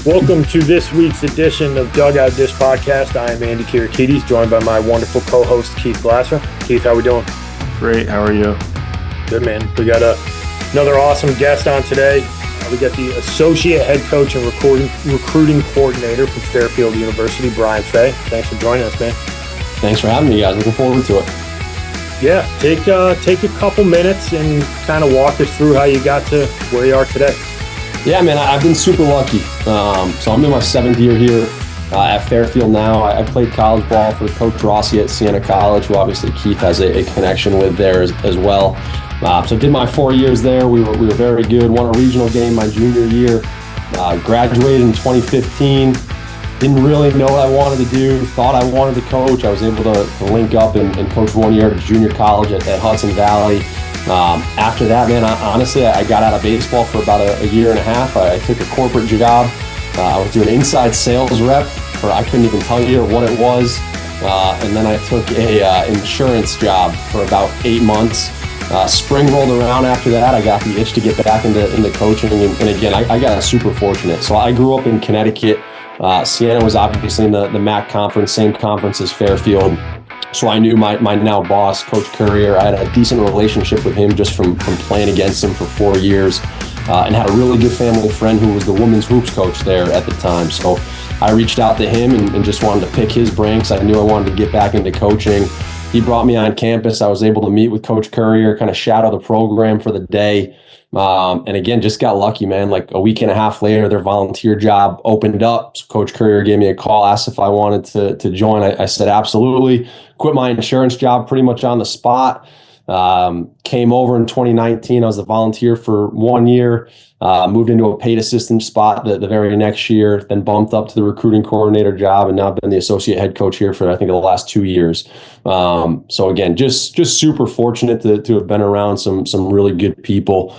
Welcome to this week's edition of Dugout Dish Podcast. I am Andy Kirikides, joined by my wonderful co-host, Keith Glasser. Keith, how we doing? Great. How are you? Good, man. We got another awesome guest on today. We got the Associate Head Coach and Recruiting Coordinator from Fairfield University, Brian Fay. Thanks for joining us, man. Thanks for having me, guys. Looking forward to it. Yeah, take a couple minutes and kind of walk us through how you got to where you are today. Yeah, man, I've been super lucky. So I'm in my 7th year here at Fairfield now. I played college ball for Coach Rossi at Siena College, who obviously Keith has a connection with there as well. So did my 4 years there. We were very good. Won a regional game my junior year. Graduated in 2015. Didn't really know what I wanted to do. Thought I wanted to coach. I was able to link up and coach 1 year at junior college at Hudson Valley. After that, man, honestly, I got out of baseball for about a year and a half. I took a corporate job. I was doing inside sales rep for, I couldn't even tell you what it was. And then I took a insurance job for about 8 months. Spring rolled around after that. I got the itch to get back into coaching. And again, I got super fortunate. So I grew up in Connecticut. Siena was obviously in the MAC conference, same conference as Fairfield. So I knew my now boss, Coach Courier. I had a decent relationship with him just from playing against him for 4 years, and had a really good family friend who was the women's hoops coach there at the time. So I reached out to him and just wanted to pick his brain because I knew I wanted to get back into coaching. He brought me on campus. I was able to meet with Coach Courier, kind of shadow the program for the day. And again, just got lucky, man. Like a week and a half later, their volunteer job opened up. So Coach Courier gave me a call, asked if I wanted to join. I said, absolutely. Quit my insurance job pretty much on the spot. Came over in 2019. I was a volunteer for 1 year, moved into a paid assistant spot the very next year, then bumped up to the recruiting coordinator job, and now I've been the associate head coach here for, I think, the last 2 years. So again, just super fortunate to have been around some really good people.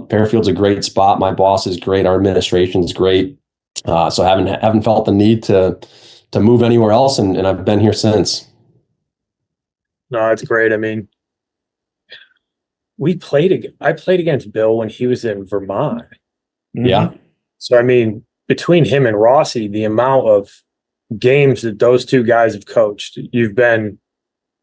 Fairfield's a great spot. My boss is great. Our administration is great. So I haven't felt the need to move anywhere else, and I've been here since. No, it's great. I mean, I played against Bill when he was in Vermont. Yeah. So, I mean, between him and Rossi, the amount of games that those two guys have coached, you've been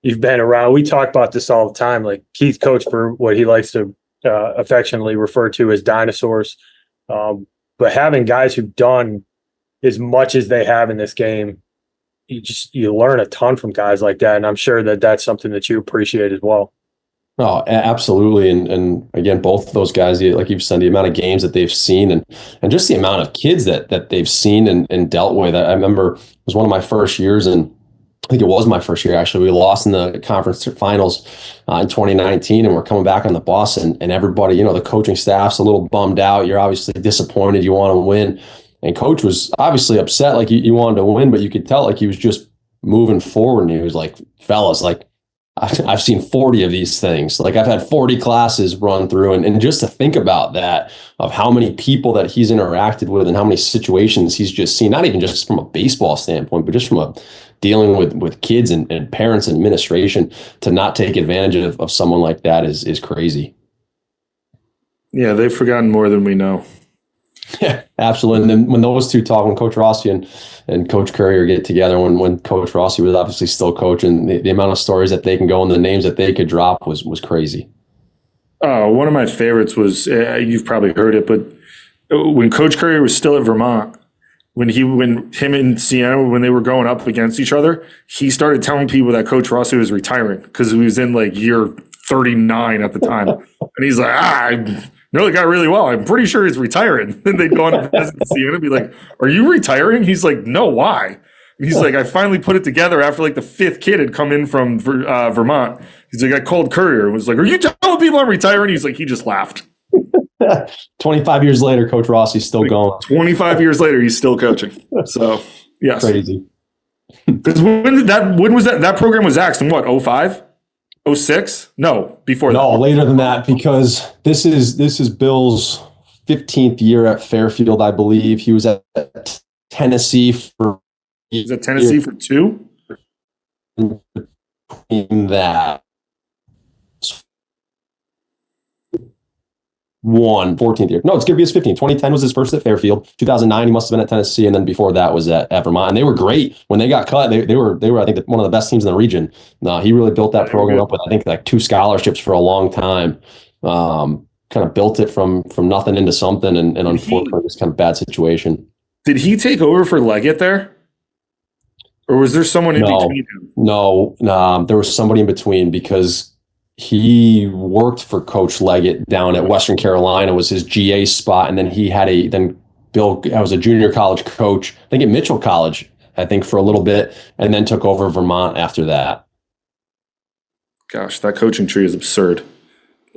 around. We talk about this all the time. Like Keith coached for what he likes to affectionately refer to as dinosaurs. But having guys who've done as much as they have in this game, you learn a ton from guys like that. And I'm sure that that's something that you appreciate as well. Oh, absolutely. And again, both of those guys, like you've said, the amount of games that they've seen and just the amount of kids that they've seen and dealt with. I remember it was one of my first years, and I think it was my first year, actually. We lost in the conference finals in 2019, and we're coming back on the bus, and everybody, the coaching staff's a little bummed out. You're obviously disappointed. You want to win. And coach was obviously upset, like you wanted to win, but you could tell like he was just moving forward. And he was like, fellas, like, I've seen 40 of these things. Like I've had 40 classes run through, and just to think about that, of how many people that he's interacted with and how many situations he's just seen, not even just from a baseball standpoint, but just from dealing with kids and parents and administration, to not take advantage of someone like that is crazy. Yeah, they've forgotten more than we know. Yeah, absolutely. And then when those two talk, when Coach Rossi and Coach Courier get together, when Coach Rossi was obviously still coaching, the amount of stories that they can go and the names that they could drop was crazy. One of my favorites was, you've probably heard it, but when Coach Courier was still at Vermont, when him and Siena, when they were going up against each other, he started telling people that Coach Rossi was retiring because he was in like year 39 at the time. And he's like, I know the guy really well. I'm pretty sure he's retiring. Then they'd go on to visit Siena and be like, are you retiring? He's like, no, why? And he's like, I finally put it together after like the 5th kid had come in from Vermont. He's like, I called Courier and was like, are you telling people I'm retiring? He's like, he just laughed. 25 years later, Coach Rossi's still going. 25 years later, he's still coaching. So, yes. Crazy. Because when was that? That program was axed in what, 05? 06? No, before that. No, later than that, because this is Bill's 15th year at Fairfield, I believe. He was at Tennessee for. He was at Tennessee for 2? In that. 14th year. No, it's going to be his 15th. 2010 was his first at Fairfield. 2009, he must have been at Tennessee. And then before that was at Vermont. And they were great. When they got cut, they were I think, one of the best teams in the region. He really built that program up with, I think, like 2 scholarships for a long time. Kind of built it from nothing into something. And unfortunately, this kind of bad situation. Did he take over for Leggett there? Or was there someone in between him? No, there was somebody in between because he worked for Coach Leggett down at Western Carolina, was his GA spot. And then he had Bill was a junior college coach, I think at Mitchell College, I think for a little bit, and then took over Vermont after that. Gosh, that coaching tree is absurd.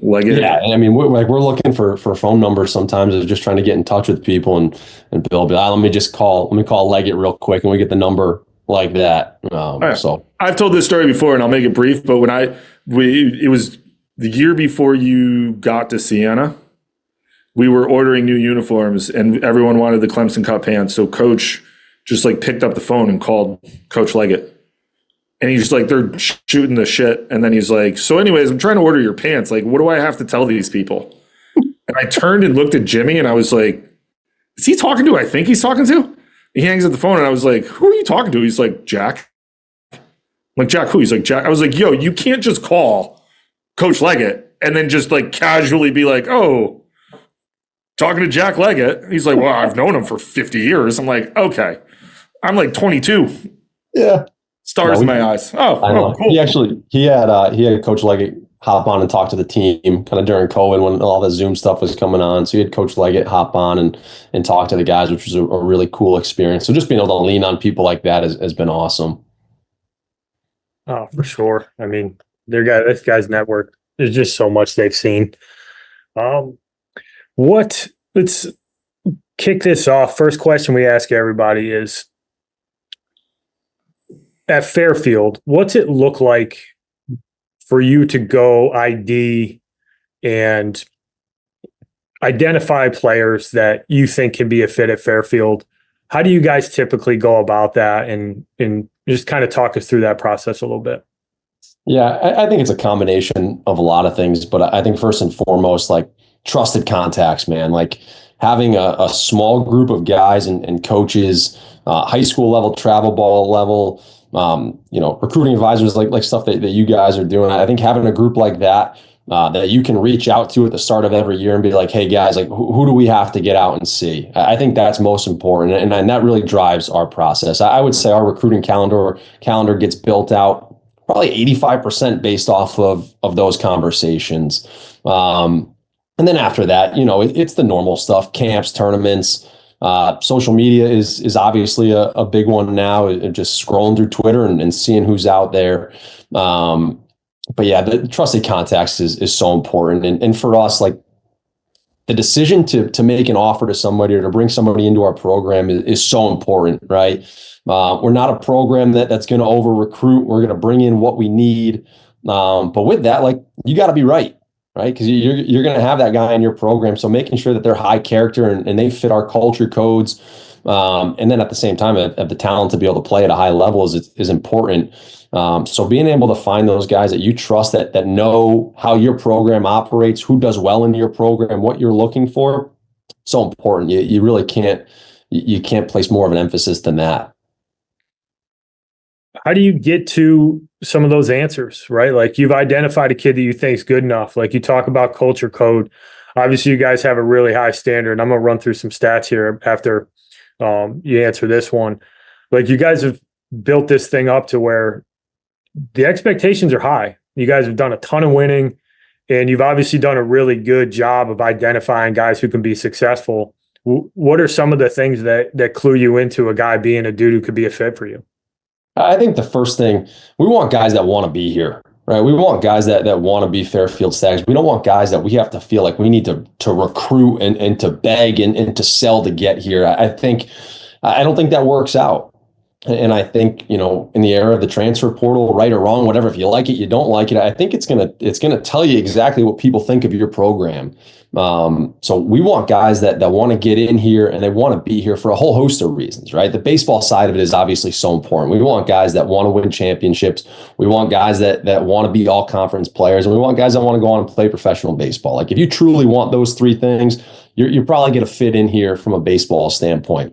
Leggett. Yeah, I mean, we're looking for phone numbers sometimes, of just trying to get in touch with people, and Bill be like, let me call Leggett real quick, and we get the number like that. So I've told this story before, and I'll make it brief. But it was the year before you got to Siena, we were ordering new uniforms, and everyone wanted the Clemson Cup pants. So Coach just like picked up the phone and called Coach Leggett. And he's like, they're shooting the shit. And then he's like, so anyways, I'm trying to order your pants. Like, what do I have to tell these people? And I turned and looked at Jimmy, and I was like, is he talking to who I think he's talking to? He hangs up the phone, and I was like, who are you talking to? He's like, Jack. I'm like, Jack who? He's like, Jack. I was like, yo, you can't just call Coach Leggett and then just like casually be like, oh, talking to Jack Leggett. He's like, well, I've known him for 50 years. I'm like, okay. I'm like 22. Yeah. Stars in my eyes. Oh, cool. He had Coach Leggett hop on and talk to the team kind of during COVID when all the Zoom stuff was coming on. So he had Coach Leggett hop on and talk to the guys, which was a really cool experience. So just being able to lean on people like that has been awesome. Oh, for sure. I mean, this guy's network, there's just so much they've seen. Let's kick this off. First question we ask everybody is, at Fairfield, what's it look like for you to go ID and identify players that you think can be a fit at Fairfield? How do you guys typically go about that, and just kind of talk us through that process a little bit? Yeah, I think it's a combination of a lot of things, but I think first and foremost, like trusted contacts, man. Like having a small group of guys and coaches, high school level, travel ball level, recruiting advisors, like stuff that you guys are doing. I think having a group like that you can reach out to at the start of every year and be like, hey guys, like who do we have to get out and see? I think that's most important. And that really drives our process. I would say our recruiting calendar gets built out probably 85% based off of those conversations. And then after that, it's the normal stuff, camps, tournaments. Social media is obviously a big one now, just scrolling through Twitter and seeing who's out there. But yeah, the trusted contacts is so important. And for us, like the decision to make an offer to somebody or to bring somebody into our program is so important, right? We're not a program that's going to over recruit. We're going to bring in what we need. But with that, like you got to be right? Because you're going to have that guy in your program. So making sure that they're high character and they fit our culture codes. And then at the same time, have the talent to be able to play at a high level is important. So being able to find those guys that you trust that know how your program operates, who does well in your program, what you're looking for, so important. You really can't place more of an emphasis than that. How do you get to some of those answers, right? Like you've identified a kid that you think is good enough. Like you talk about culture code. Obviously, you guys have a really high standard. I'm going to run through some stats here after you answer this one. Like you guys have built this thing up to where the expectations are high. You guys have done a ton of winning, and you've obviously done a really good job of identifying guys who can be successful. What are some of the things that clue you into a guy being a dude who could be a fit for you? I think the first thing, we want guys that want to be here, right? We want guys that want to be Fairfield Stags. We don't want guys that we have to feel like we need to recruit and to beg and to sell to get here. I don't think that works out. And I think, in the era of the transfer portal, right or wrong, whatever, if you like it, you don't like it, I think it's gonna tell you exactly what people think of your program. So we want guys that want to get in here and they want to be here for a whole host of reasons, right? The baseball side of it is obviously so important. We want guys that want to win championships. We want guys that want to be all conference players, and we want guys that want to go on and play professional baseball. Like if you truly want those three things, you're probably going to fit in here from a baseball standpoint.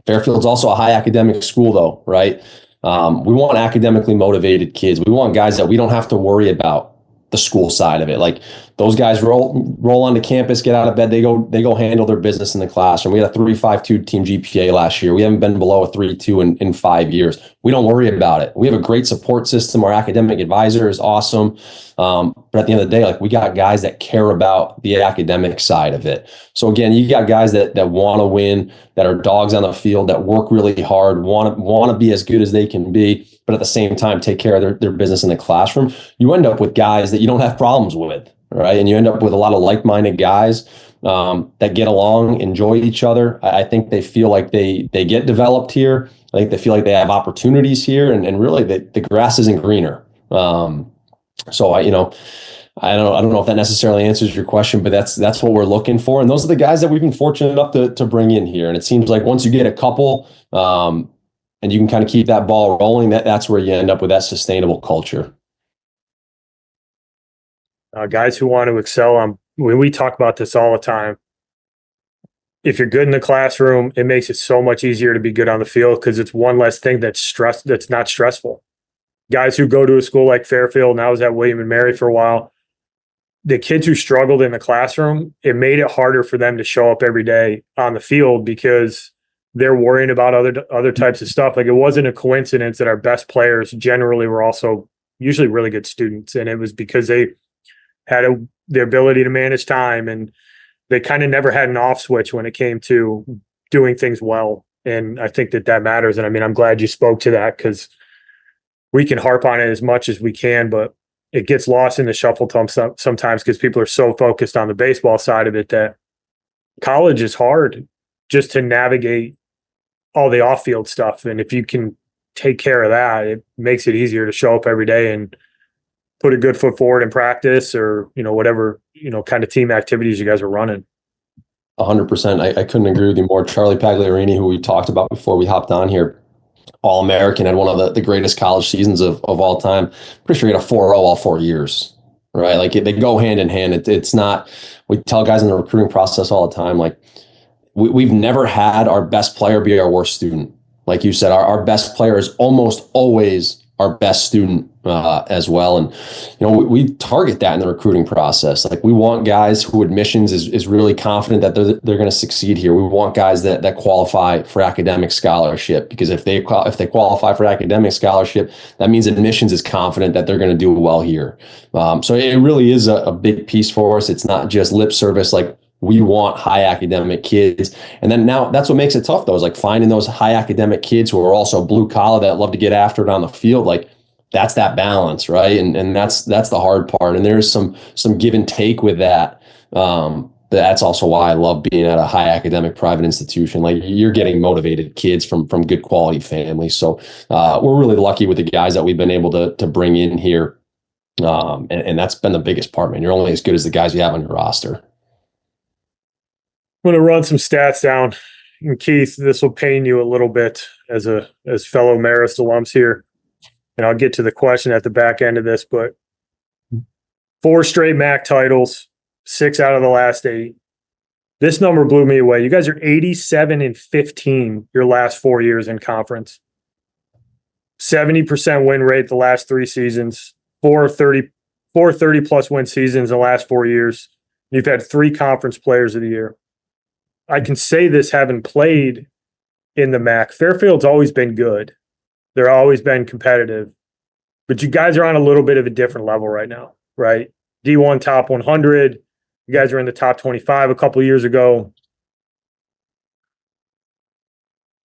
Fairfield's also a high academic school, though, right? We want academically motivated kids. We want guys that we don't have to worry about the school side of it. Like those guys roll onto campus, get out of bed, they go handle their business in the classroom. We had a 3.52 team GPA last year. We haven't been below a 3.2 in 5 years. We don't worry about it. We have a great support system. Our academic advisor is awesome. But at the end of the day, like we got guys that care about the academic side of it. So again, you got guys that want to win, that are dogs on the field, that work really hard, want to be as good as they can be, but at the same time take care of their business in the classroom. You end up with guys that you don't have problems with, right? And you end up with a lot of like-minded guys that get along, enjoy each other. I think they feel like they get developed here. I think they feel like they have opportunities here, and really the grass isn't greener. So I don't know if that necessarily answers your question, but that's what we're looking for. And those are the guys that we've been fortunate enough to bring in here. And it seems like once you get a couple, and you can kind of keep that ball rolling, that's where you end up with that sustainable culture. Guys who want to excel we talk about this all the time. If you're good in the classroom, it makes it so much easier to be good on the field because it's one less thing that's not stressful. Guys who go to a school like Fairfield, and I was at William and Mary for a while, the kids who struggled in the classroom, it made it harder for them to show up every day on the field because they're worrying about other types of stuff. Like it wasn't a coincidence that our best players generally were also usually really good students. And it was because they had the ability to manage time, and they kind of never had an off switch when it came to doing things well. And I think that matters. And I mean, I'm glad you spoke to that because we can harp on it as much as we can, but it gets lost in the shuffle sometimes because people are so focused on the baseball side of it that college is hard just to navigate all the off-field stuff. And if you can take care of that, it makes it easier to show up every day and put a good foot forward in practice or, whatever, kind of team activities you guys are running. 100%. I couldn't agree with you more. Charlie Pagliarini, who we talked about before we hopped on here, All-American, had one of the greatest college seasons of all time. Pretty sure he had a 4.0 all 4 years, right? Like they go hand in hand. It's not, we tell guys in the recruiting process all the time, like we've never had our best player be our worst student. Like you said, our best player is almost always our best student as well. And, we target that in the recruiting process. Like we want guys who admissions is really confident that they're going to succeed here. We want guys that qualify for academic scholarship, because if they qualify for academic scholarship, that means admissions is confident that they're going to do well here. So it really is a big piece for us. It's not just lip service. Like we want high academic kids. And then now that's what makes it tough, though, is like finding those high academic kids who are also blue collar that love to get after it on the field. Like that's that balance, right? And that's the hard part. And there's some give and take with that. That's also why I love being at a high academic private institution. Like you're getting motivated kids from good quality families. So we're really lucky with the guys that we've been able to bring in here. And that's been the biggest part, man. You're only as good as the guys you have on your roster. I'm going to run some stats down. And Keith, this will pain you a little bit as fellow Marist alums here. And I'll get to the question at the back end of this, but 4 straight MAC titles, 6 out of the last 8. This number blew me away. You guys are 87-15 your last 4 years in conference. 70% win rate the last 3 seasons, 4 30-plus win seasons the last 4 years. You've had 3 conference players of the year. I can say this having played in the MAC. Fairfield's always been good. They're always been competitive. But you guys are on a little bit of a different level right now, right? D1 top 100. You guys are in the top 25 a couple of years ago.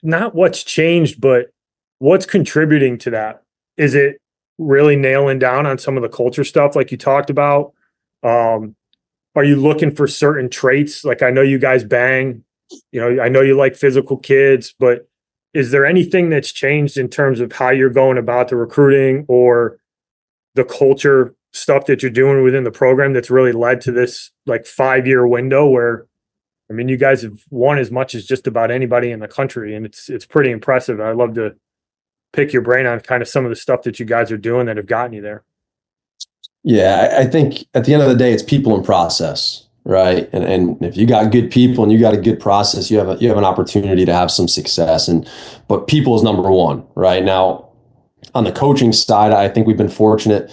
Not what's changed, but what's contributing to that? Is it really nailing down on some of the culture stuff like you talked about? Are you looking for certain traits? Like I know you guys bang, I know you like physical kids, but is there anything that's changed in terms of how you're going about the recruiting or the culture stuff that you're doing within the program that's really led to this like 5-year window where, I mean, you guys have won as much as just about anybody in the country, and it's pretty impressive. I'd love to pick your brain on kind of some of the stuff that you guys are doing that have gotten you there. Yeah, I think at the end of the day, it's people and process, right? And if you got good people and you got a good process, you have an opportunity to have some success. But people is number one, right? Now, on the coaching side, I think we've been fortunate.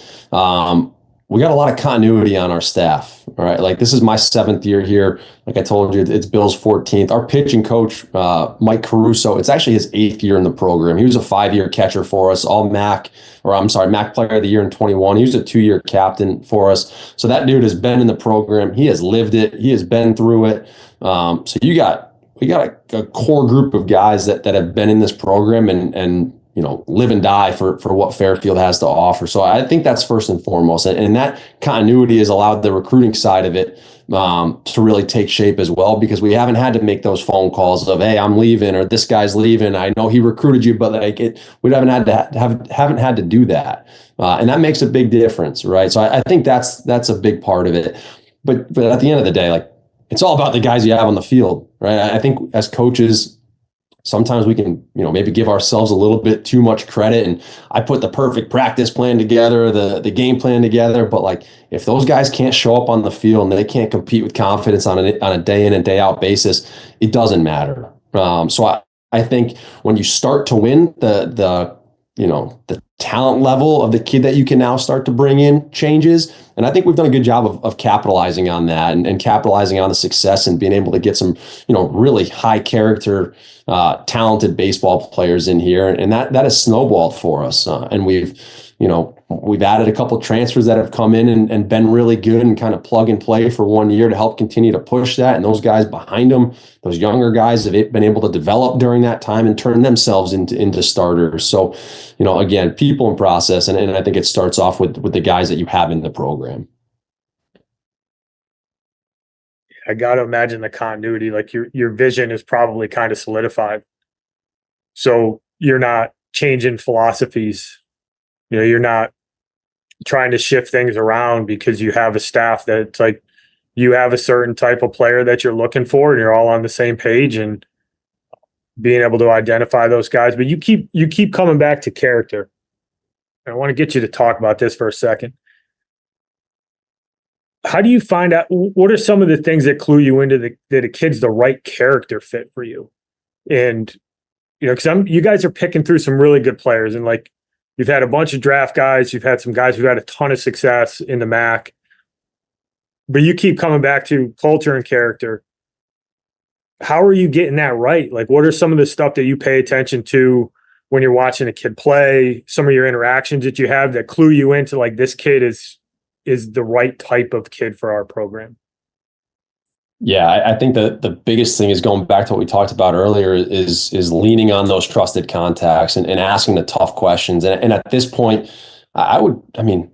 We got a lot of continuity on our staff. All right. Like, this is my 7th year here. Like I told you, it's Bill's 14th. Our pitching coach, Mike Caruso, it's actually his 8th year in the program. He was a 5-year catcher for us, MAC Player of the Year in 21. He was a 2-year captain for us. So that dude has been in the program. He has lived it. He has been through it. So we got a core group of guys that have been in this program and live and die for what Fairfield has to offer. So I think that's first and foremost. And that continuity has allowed the recruiting side of it to really take shape as well, because we haven't had to make those phone calls of, hey, I'm leaving, or this guy's leaving. I know he recruited you, but we haven't had to do that. And that makes a big difference, right? So I think that's a big part of it. But at the end of the day, like, it's all about the guys you have on the field, right? I think as coaches, sometimes we can, maybe give ourselves a little bit too much credit. And I put the perfect practice plan together, the game plan together. But like, if those guys can't show up on the field and they can't compete with confidence on a day in and day out basis, it doesn't matter. So I think when you start to win, the talent level of the kid that you can now start to bring in changes. And I think we've done a good job of capitalizing on that and capitalizing on the success and being able to get some, really high character, talented baseball players in here. And that has snowballed for us. And we've added a couple of transfers that have come in and been really good and kind of plug and play for 1 year to help continue to push that. And those guys behind them, those younger guys, have been able to develop during that time and turn themselves into starters. So, again, people and process. And I think it starts off with the guys that you have in the program. I got to imagine the continuity, like your vision is probably kind of solidified. So you're not changing philosophies. You're not trying to shift things around because you have a staff that's like, you have a certain type of player that you're looking for and you're all on the same page and being able to identify those guys. But you keep coming back to character. I want to get you to talk about this for a second. How do you find out, what are some of the things that clue you into that a kid's the right character fit for you? And, because you guys are picking through some really good players, and like, you've had a bunch of draft guys, you've had some guys who've had a ton of success in the MAC, but you keep coming back to culture and character. How are you getting that right? Like, what are some of the stuff that you pay attention to when you're watching a kid play, some of your interactions that you have that clue you into like, this kid is the right type of kid for our program? Yeah, I think the biggest thing is going back to what we talked about earlier is leaning on those trusted contacts and asking the tough questions. And at this point, 80%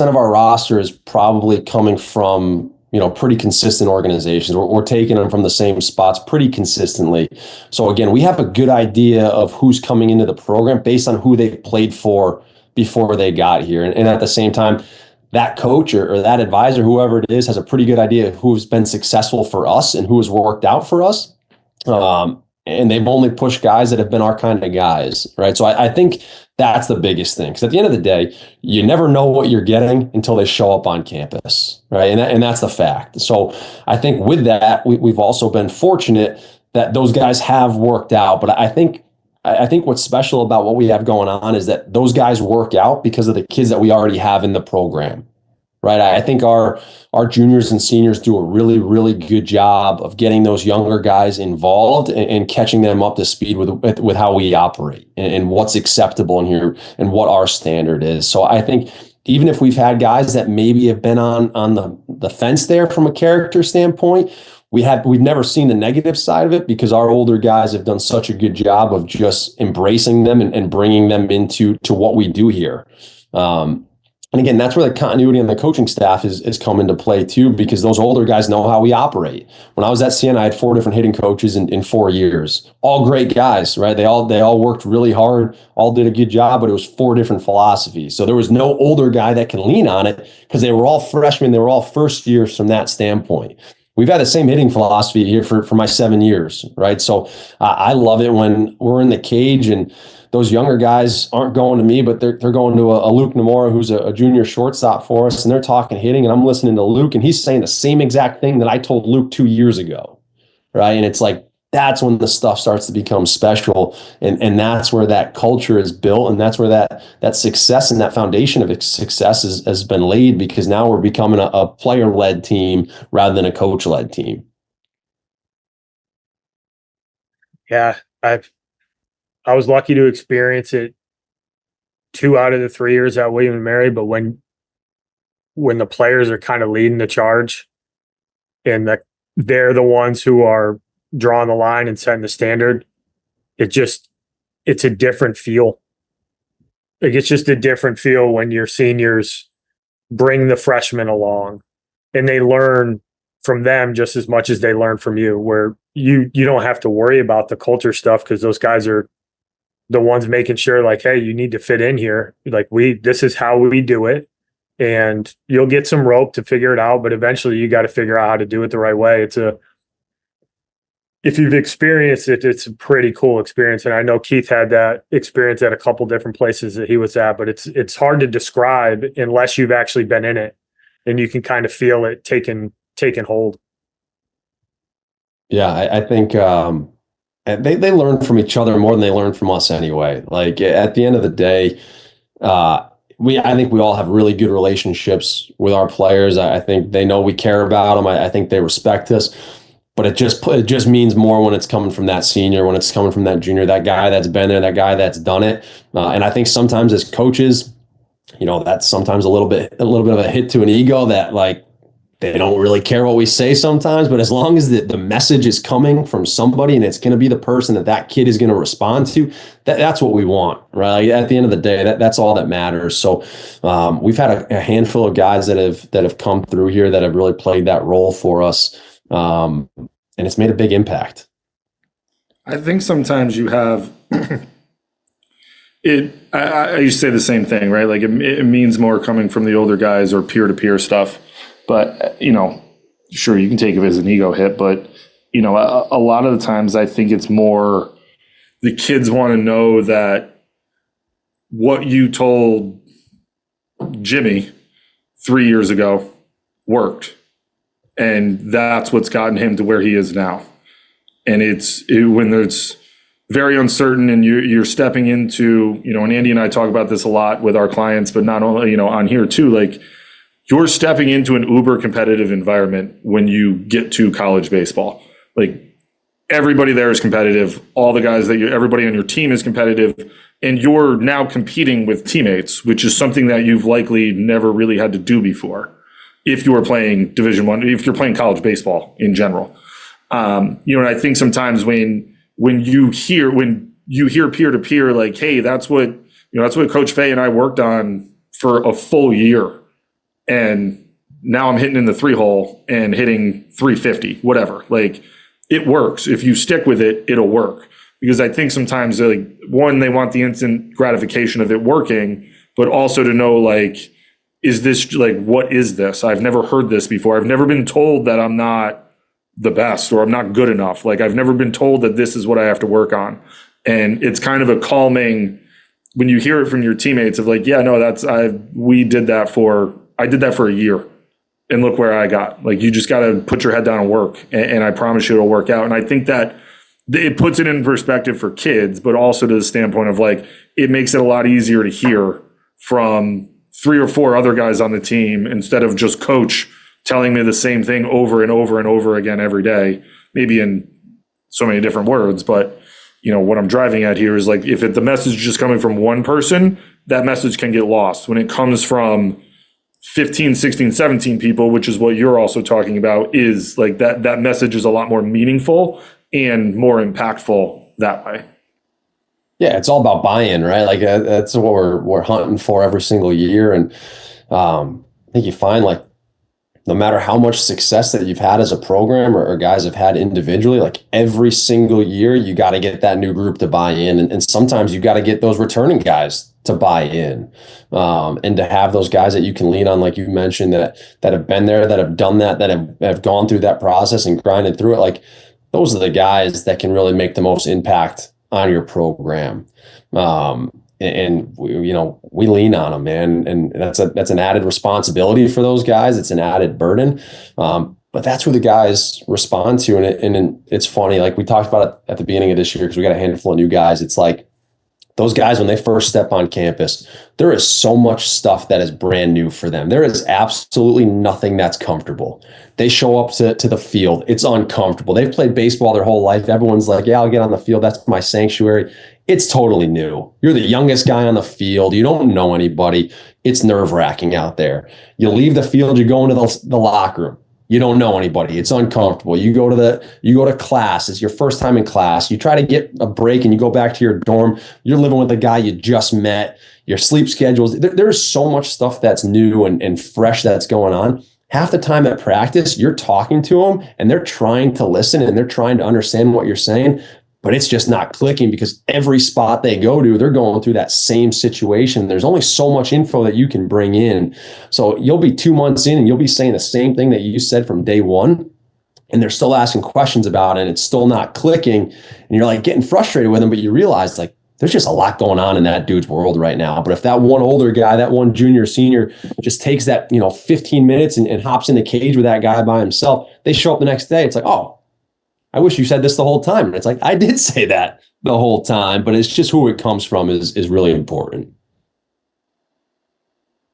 of our roster is probably coming from, pretty consistent organizations. We're taking them from the same spots pretty consistently. So again, we have a good idea of who's coming into the program based on who they've played for before they got here. And at the same time, that coach or that advisor, whoever it is, has a pretty good idea of who's been successful for us and who has worked out for us. And they've only pushed guys that have been our kind of guys, right? So I think that's the biggest thing. Because at the end of the day, you never know what you're getting until they show up on campus, right? And that's the fact. So I think with that, we've also been fortunate that those guys have worked out. But I think what's special about what we have going on is that those guys work out because of the kids that we already have in the program, right? I think our juniors and seniors do a really, really good job of getting those younger guys involved and catching them up to speed with how we operate and what's acceptable in here and what our standard is. So I think even if we've had guys that maybe have been on the fence there from a character standpoint, we've never seen the negative side of it because our older guys have done such a good job of just embracing them and bringing them into what we do here. And again, that's where the continuity on the coaching staff is come into play too, because those older guys know how we operate. When I was at Siena, I had 4 different hitting coaches in 4 years. All great guys, right? They all worked really hard, all did a good job, but it was 4 different philosophies. So there was no older guy that can lean on it because they were all freshmen, they were all first years from that standpoint. We've had the same hitting philosophy here for my 7 years, right? So I love it when we're in the cage and those younger guys aren't going to me, but they're going to a Luke Namora, who's a junior shortstop for us, and they're talking hitting, and I'm listening to Luke, and he's saying the same exact thing that I told Luke 2 years ago, right? And it's like, that's when the stuff starts to become special, and that's where that culture is built, and that's where that success and that foundation of success has been laid, because now we're becoming a player-led team rather than a coach-led team. Yeah, I was lucky to experience it 2 out of the 3 years at William and Mary, but when the players are kind of leading the charge and that they're the ones who are drawing the line and setting the standard, it's a different feel. Like, it's just a different feel when your seniors bring the freshmen along and they learn from them just as much as they learn from you, where you don't have to worry about the culture stuff because those guys are the ones making sure, like, hey, you need to fit in here. Like, this is how we do it. And you'll get some rope to figure it out, but eventually you got to figure out how to do it the right way. If you've experienced it, it's a pretty cool experience. And I know Keith had that experience at a couple different places that he was at, but it's hard to describe unless you've actually been in it and you can kind of feel it taking hold. Yeah, I think they learn from each other more than they learn from us anyway. Like, at the end of the day, I think we all have really good relationships with our players. I think they know we care about them. I think they respect us. But it just means more when it's coming from that senior, when it's coming from that junior, that guy that's been there, that guy that's done it. And I think sometimes as coaches, that's sometimes a little bit of a hit to an ego that, like, they don't really care what we say sometimes. But as long as the message is coming from somebody and it's going to be the person that kid is going to respond to, that's what we want, right? At the end of the day, that's all that matters. So we've had a handful of guys that have come through here that have really played that role for us. And it's made a big impact. I think sometimes you have it. I used to say the same thing, right? Like, it means more coming from the older guys or peer-to-peer stuff. But, sure, you can take it as an ego hit, but, a lot of the times I think it's more the kids want to know that what you told Jimmy 3 years ago worked. And that's what's gotten him to where he is now. And when it's very uncertain and you're stepping into, and Andy and I talk about this a lot with our clients, but not only, on here too, like, you're stepping into an uber competitive environment when you get to college baseball. Like, everybody there is competitive. All the guys everybody on your team is competitive, and you're now competing with teammates, which is something that you've likely never really had to do before. If you were playing Division I, if you're playing college baseball in general, and I think sometimes when you hear peer to peer, like, hey, that's what Coach Fay and I worked on for a full year, and now I'm hitting in the 3-hole and hitting 350, whatever. Like, it works. If you stick with it, it'll work. Because I think sometimes, like, one, they want the instant gratification of it working, but also to know, like, is this, like, what is this? I've never heard this before. I've never been told that I'm not the best or I'm not good enough. Like, I've never been told that this is what I have to work on. And it's kind of a calming when you hear it from your teammates of, like, yeah, no, I did that for a year and look where I got. Like, you just got to put your head down and work. And I promise you it'll work out. And I think that it puts it in perspective for kids, but also to the standpoint of, like, it makes it a lot easier to hear from 3 or 4 other guys on the team instead of just coach telling me the same thing over and over and over again every day, maybe in so many different words. But, what I'm driving at here is, like, if the message is just coming from one person, that message can get lost. When it comes from 15, 16, 17 people, which is what you're also talking about, is like that message is a lot more meaningful and more impactful that way. Yeah, it's all about buy-in, right? Like, that's what we're hunting for every single year. And I think you find like no matter how much success that you've had as a program or guys have had individually, like every single year, you got to get that new group to buy in. And sometimes you got to get those returning guys to buy in, and to have those guys that you can lean on, like you mentioned, that have been there, that have done that have gone through that process and grinded through it. Like those are the guys that can really make the most impact on your program. And we lean on them, man. And that's an added responsibility for those guys. It's an added burden. But that's who the guys respond to. And it's funny, like we talked about it at the beginning of this year, because we got a handful of new guys. It's like those guys, when they first step on campus, there is so much stuff that is brand new for them. There is absolutely nothing that's comfortable. They show up to the field. It's uncomfortable. They've played baseball their whole life. Everyone's like, yeah, I'll get on the field. That's my sanctuary. It's totally new. You're the youngest guy on the field. You don't know anybody. It's nerve-wracking out there. You leave the field, you go into the locker room. You don't know anybody. It's uncomfortable. You go to class. It's your first time in class. You try to get a break and you go back to your dorm. You're living with a guy you just met. Your sleep schedules. There's so much stuff that's new and fresh that's going on. Half the time at practice, you're talking to them and they're trying to listen and they're trying to understand what you're saying, but it's just not clicking because every spot they go to, they're going through that same situation. There's only so much info that you can bring in. So you'll be 2 months in and you'll be saying the same thing that you said from day one, and they're still asking questions about it and it's still not clicking. And you're like getting frustrated with them, but you realize like there's just a lot going on in that dude's world right now. But if that one older guy, that one junior, senior just takes that, 15 minutes and hops in the cage with that guy by himself, they show up the next day. It's like, oh, I wish you said this the whole time. And it's like, I did say that the whole time, but it's just who it comes from is really important.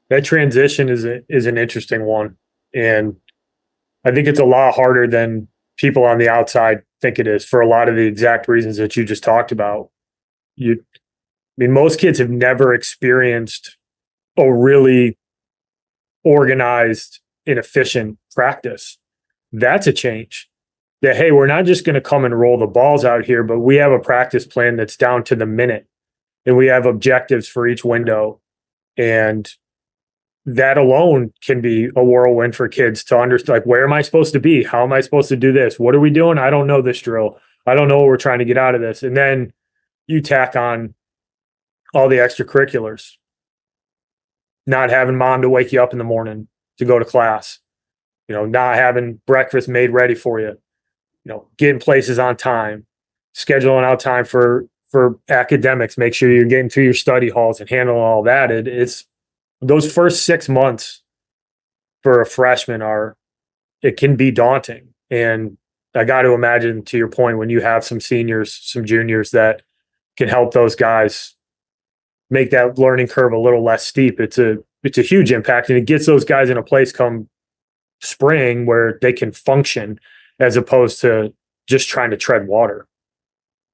That transition is an interesting one. And I think it's a lot harder than people on the outside think it is for a lot of the exact reasons that you just talked about. Most kids have never experienced a really organized and efficient practice. That's a change. That, hey, we're not just going to come and roll the balls out here, but we have a practice plan that's down to the minute, and we have objectives for each window. And that alone can be a whirlwind for kids to understand, like, where am I supposed to be? How am I supposed to do this? What are we doing? I don't know this drill. I don't know what we're trying to get out of this. And then you tack on all the extracurriculars, not having mom to wake you up in the morning to go to class, not having breakfast made ready for you, getting places on time, scheduling out time for academics, make sure you're getting through your study halls and handling all that. It's those first 6 months for a freshman it can be daunting. And I got to imagine, to your point, when you have some seniors, some juniors that can help those guys make that learning curve a little less steep, it's a huge impact. And it gets those guys in a place come spring where they can function as opposed to just trying to tread water.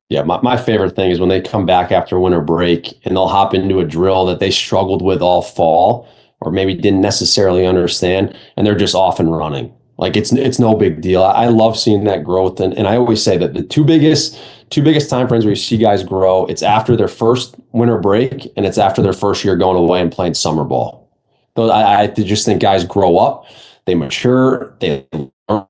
Yeah, my favorite thing is when they come back after winter break and they'll hop into a drill that they struggled with all fall or maybe didn't necessarily understand, and they're just off and running. Like it's no big deal. I love seeing that growth. And I always say that the two biggest time frames where you see guys grow, it's after their first winter break and it's after their first year going away and playing summer ball. So I just think guys grow up, they mature, they learn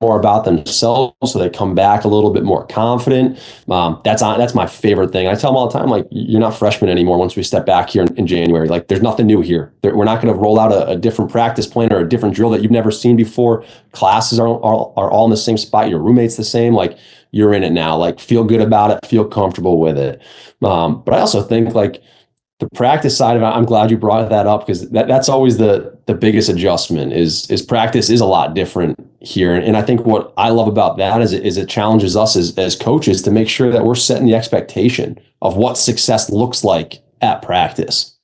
more about themselves, so they come back a little bit more confident. That's my favorite thing. I tell them all the time, like, you're not freshmen anymore once we step back here in January. Like, there's nothing new here. We're not going to roll out a different practice plan or a different drill that you've never seen before. Classes are all in the same spot. Your roommate's the same. Like, you're in it now. Like, feel good about it. Feel comfortable with it. But I also think, like, the practice side of it, I'm glad you brought that up, because that's always the biggest adjustment is practice is a lot different here. And I think what I love about that is it challenges us as coaches to make sure that we're setting the expectation of what success looks like at practice.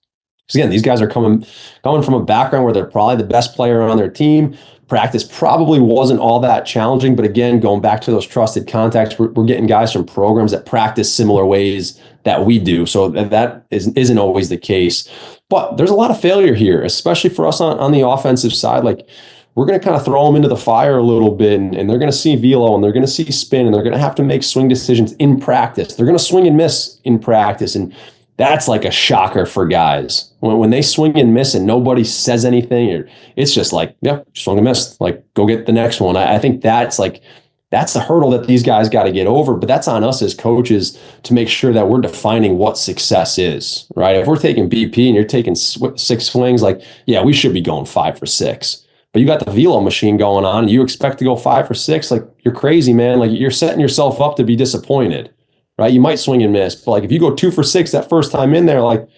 Because again, these guys are coming from a background where they're probably the best player on their team. Practice probably wasn't all that challenging, but again, going back to those trusted contacts, we're getting guys from programs that practice similar ways that we do. So that isn't always the case. But there's a lot of failure here, especially for us on the offensive side. Like, we're going to kind of throw them into the fire a little bit, and they're going to see velo, and they're going to see spin, and they're going to have to make swing decisions in practice. They're going to swing and miss in practice. And That's like a shocker for guys. When they swing and miss and nobody says anything, or it's just like, yeah, swung and missed. Like, go get the next one. I think that's the hurdle that these guys got to get over. But that's on us as coaches to make sure that we're defining what success is, right? If we're taking BP and you're taking 6 swings, like, yeah, we should be going 5 for 6. But you got the velo machine going on and you expect to go 5 for 6. Like, you're crazy, man. Like, you're setting yourself up to be disappointed. Right? You might swing and miss, but like if you go 2 for 6 that first time in there, like,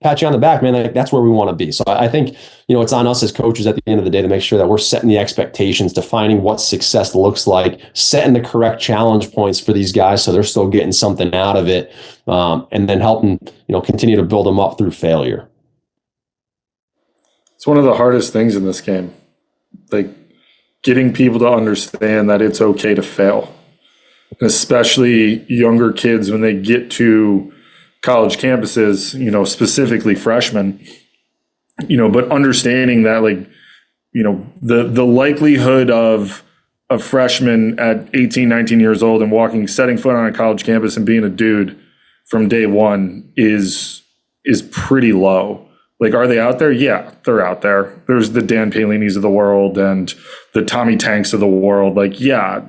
pat you on the back, man, like, that's where we want to be. So I think, it's on us as coaches at the end of the day to make sure that we're setting the expectations, defining what success looks like, setting the correct challenge points for these guys so they're still getting something out of it, and then helping, continue to build them up through failure. It's one of the hardest things in this game, like getting people to understand that it's okay to fail. Especially younger kids when they get to college campuses, specifically freshmen, but understanding that, like, the likelihood of a freshman at 18, 19 years old and setting foot on a college campus and being a dude from day one is pretty low. Like, are they out there? Yeah, they're out there. There's the Dan Palinis of the world and the Tommy Tanks of the world. Like, yeah,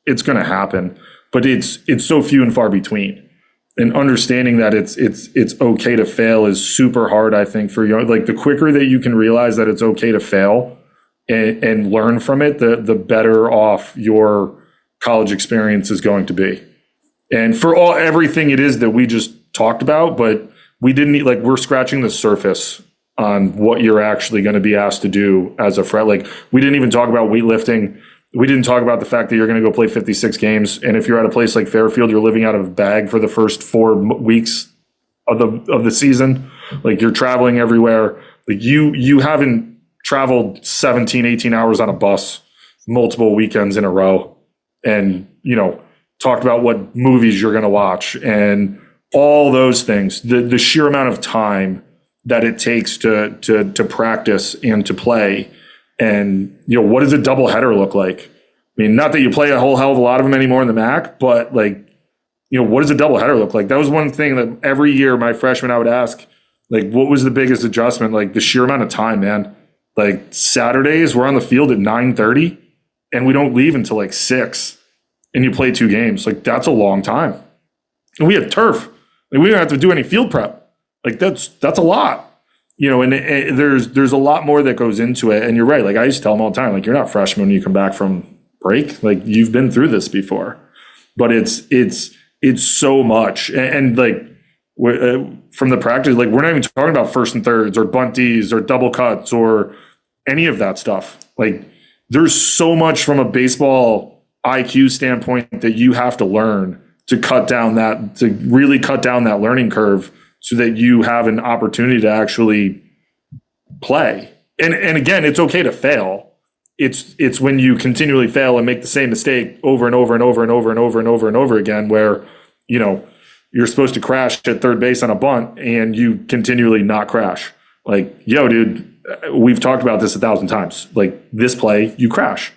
it's going to happen, but it's so few and far between. And understanding that it's okay to fail is super hard, I think, for young. Like, the quicker that you can realize that it's okay to fail and learn from it, the better off your college experience is going to be. And for everything it is that we just talked about, but we didn't we're scratching the surface on what you're actually going to be asked to do as a fret. Like, we didn't even talk about weightlifting. We didn't talk about the fact that you're going to go play 56 games. And if you're at a place like Fairfield, you're living out of a bag for the first 4 weeks of the season. Like, you're traveling everywhere. Like, you haven't traveled 17, 18 hours on a bus multiple weekends in a row and, talked about what movies you're going to watch and all those things. The sheer amount of time that it takes to practice and to play. And, what does a doubleheader look like? I mean, not that you play a whole hell of a lot of them anymore in the MAC, but what does a doubleheader look like? That was one thing that every year my freshman I would ask, like, what was the biggest adjustment? Like, the sheer amount of time, man. Like, Saturdays, we're on the field at 9:30 and we don't leave until like 6 and you play 2 games. Like, that's a long time. And we had turf. Like, we don't have to do any field prep. Like, that's a lot. And there's a lot more that goes into it. And you're right. Like, I used to tell them all the time, like, you're not freshmen when you come back from break. Like, you've been through this before. But it's so much. And from the practice, like, we're not even talking about first and thirds or bunties or double cuts or any of that stuff. Like, there's so much from a baseball IQ standpoint that you have to learn to really cut down that learning curve, so that you have an opportunity to actually play. And again, it's okay to fail. It's when you continually fail and make the same mistake over and over and over and over and over and over and over again, where, you're supposed to crash at third base on a bunt and you continually not crash. Like, yo, dude, we've talked about this 1,000 times. Like, this play, you crash.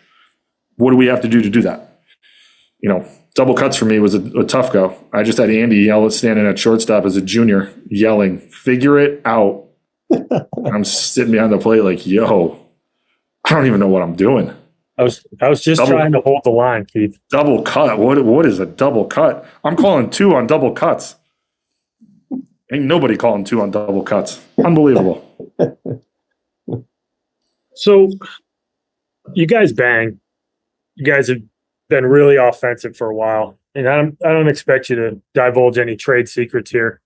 What do we have to do that? Double cuts for me was a tough go. I just had Andy yell at standing at shortstop as a junior, yelling, "Figure it out." I'm sitting behind the plate like, yo, I don't even know what I'm doing. I was just trying to hold the line, Keith. Double cut. What is a double cut? I'm calling 2 on double cuts. Ain't nobody calling 2 on double cuts. Unbelievable. So you guys bang. You guys have been really offensive for a while. And I don't expect you to divulge any trade secrets here.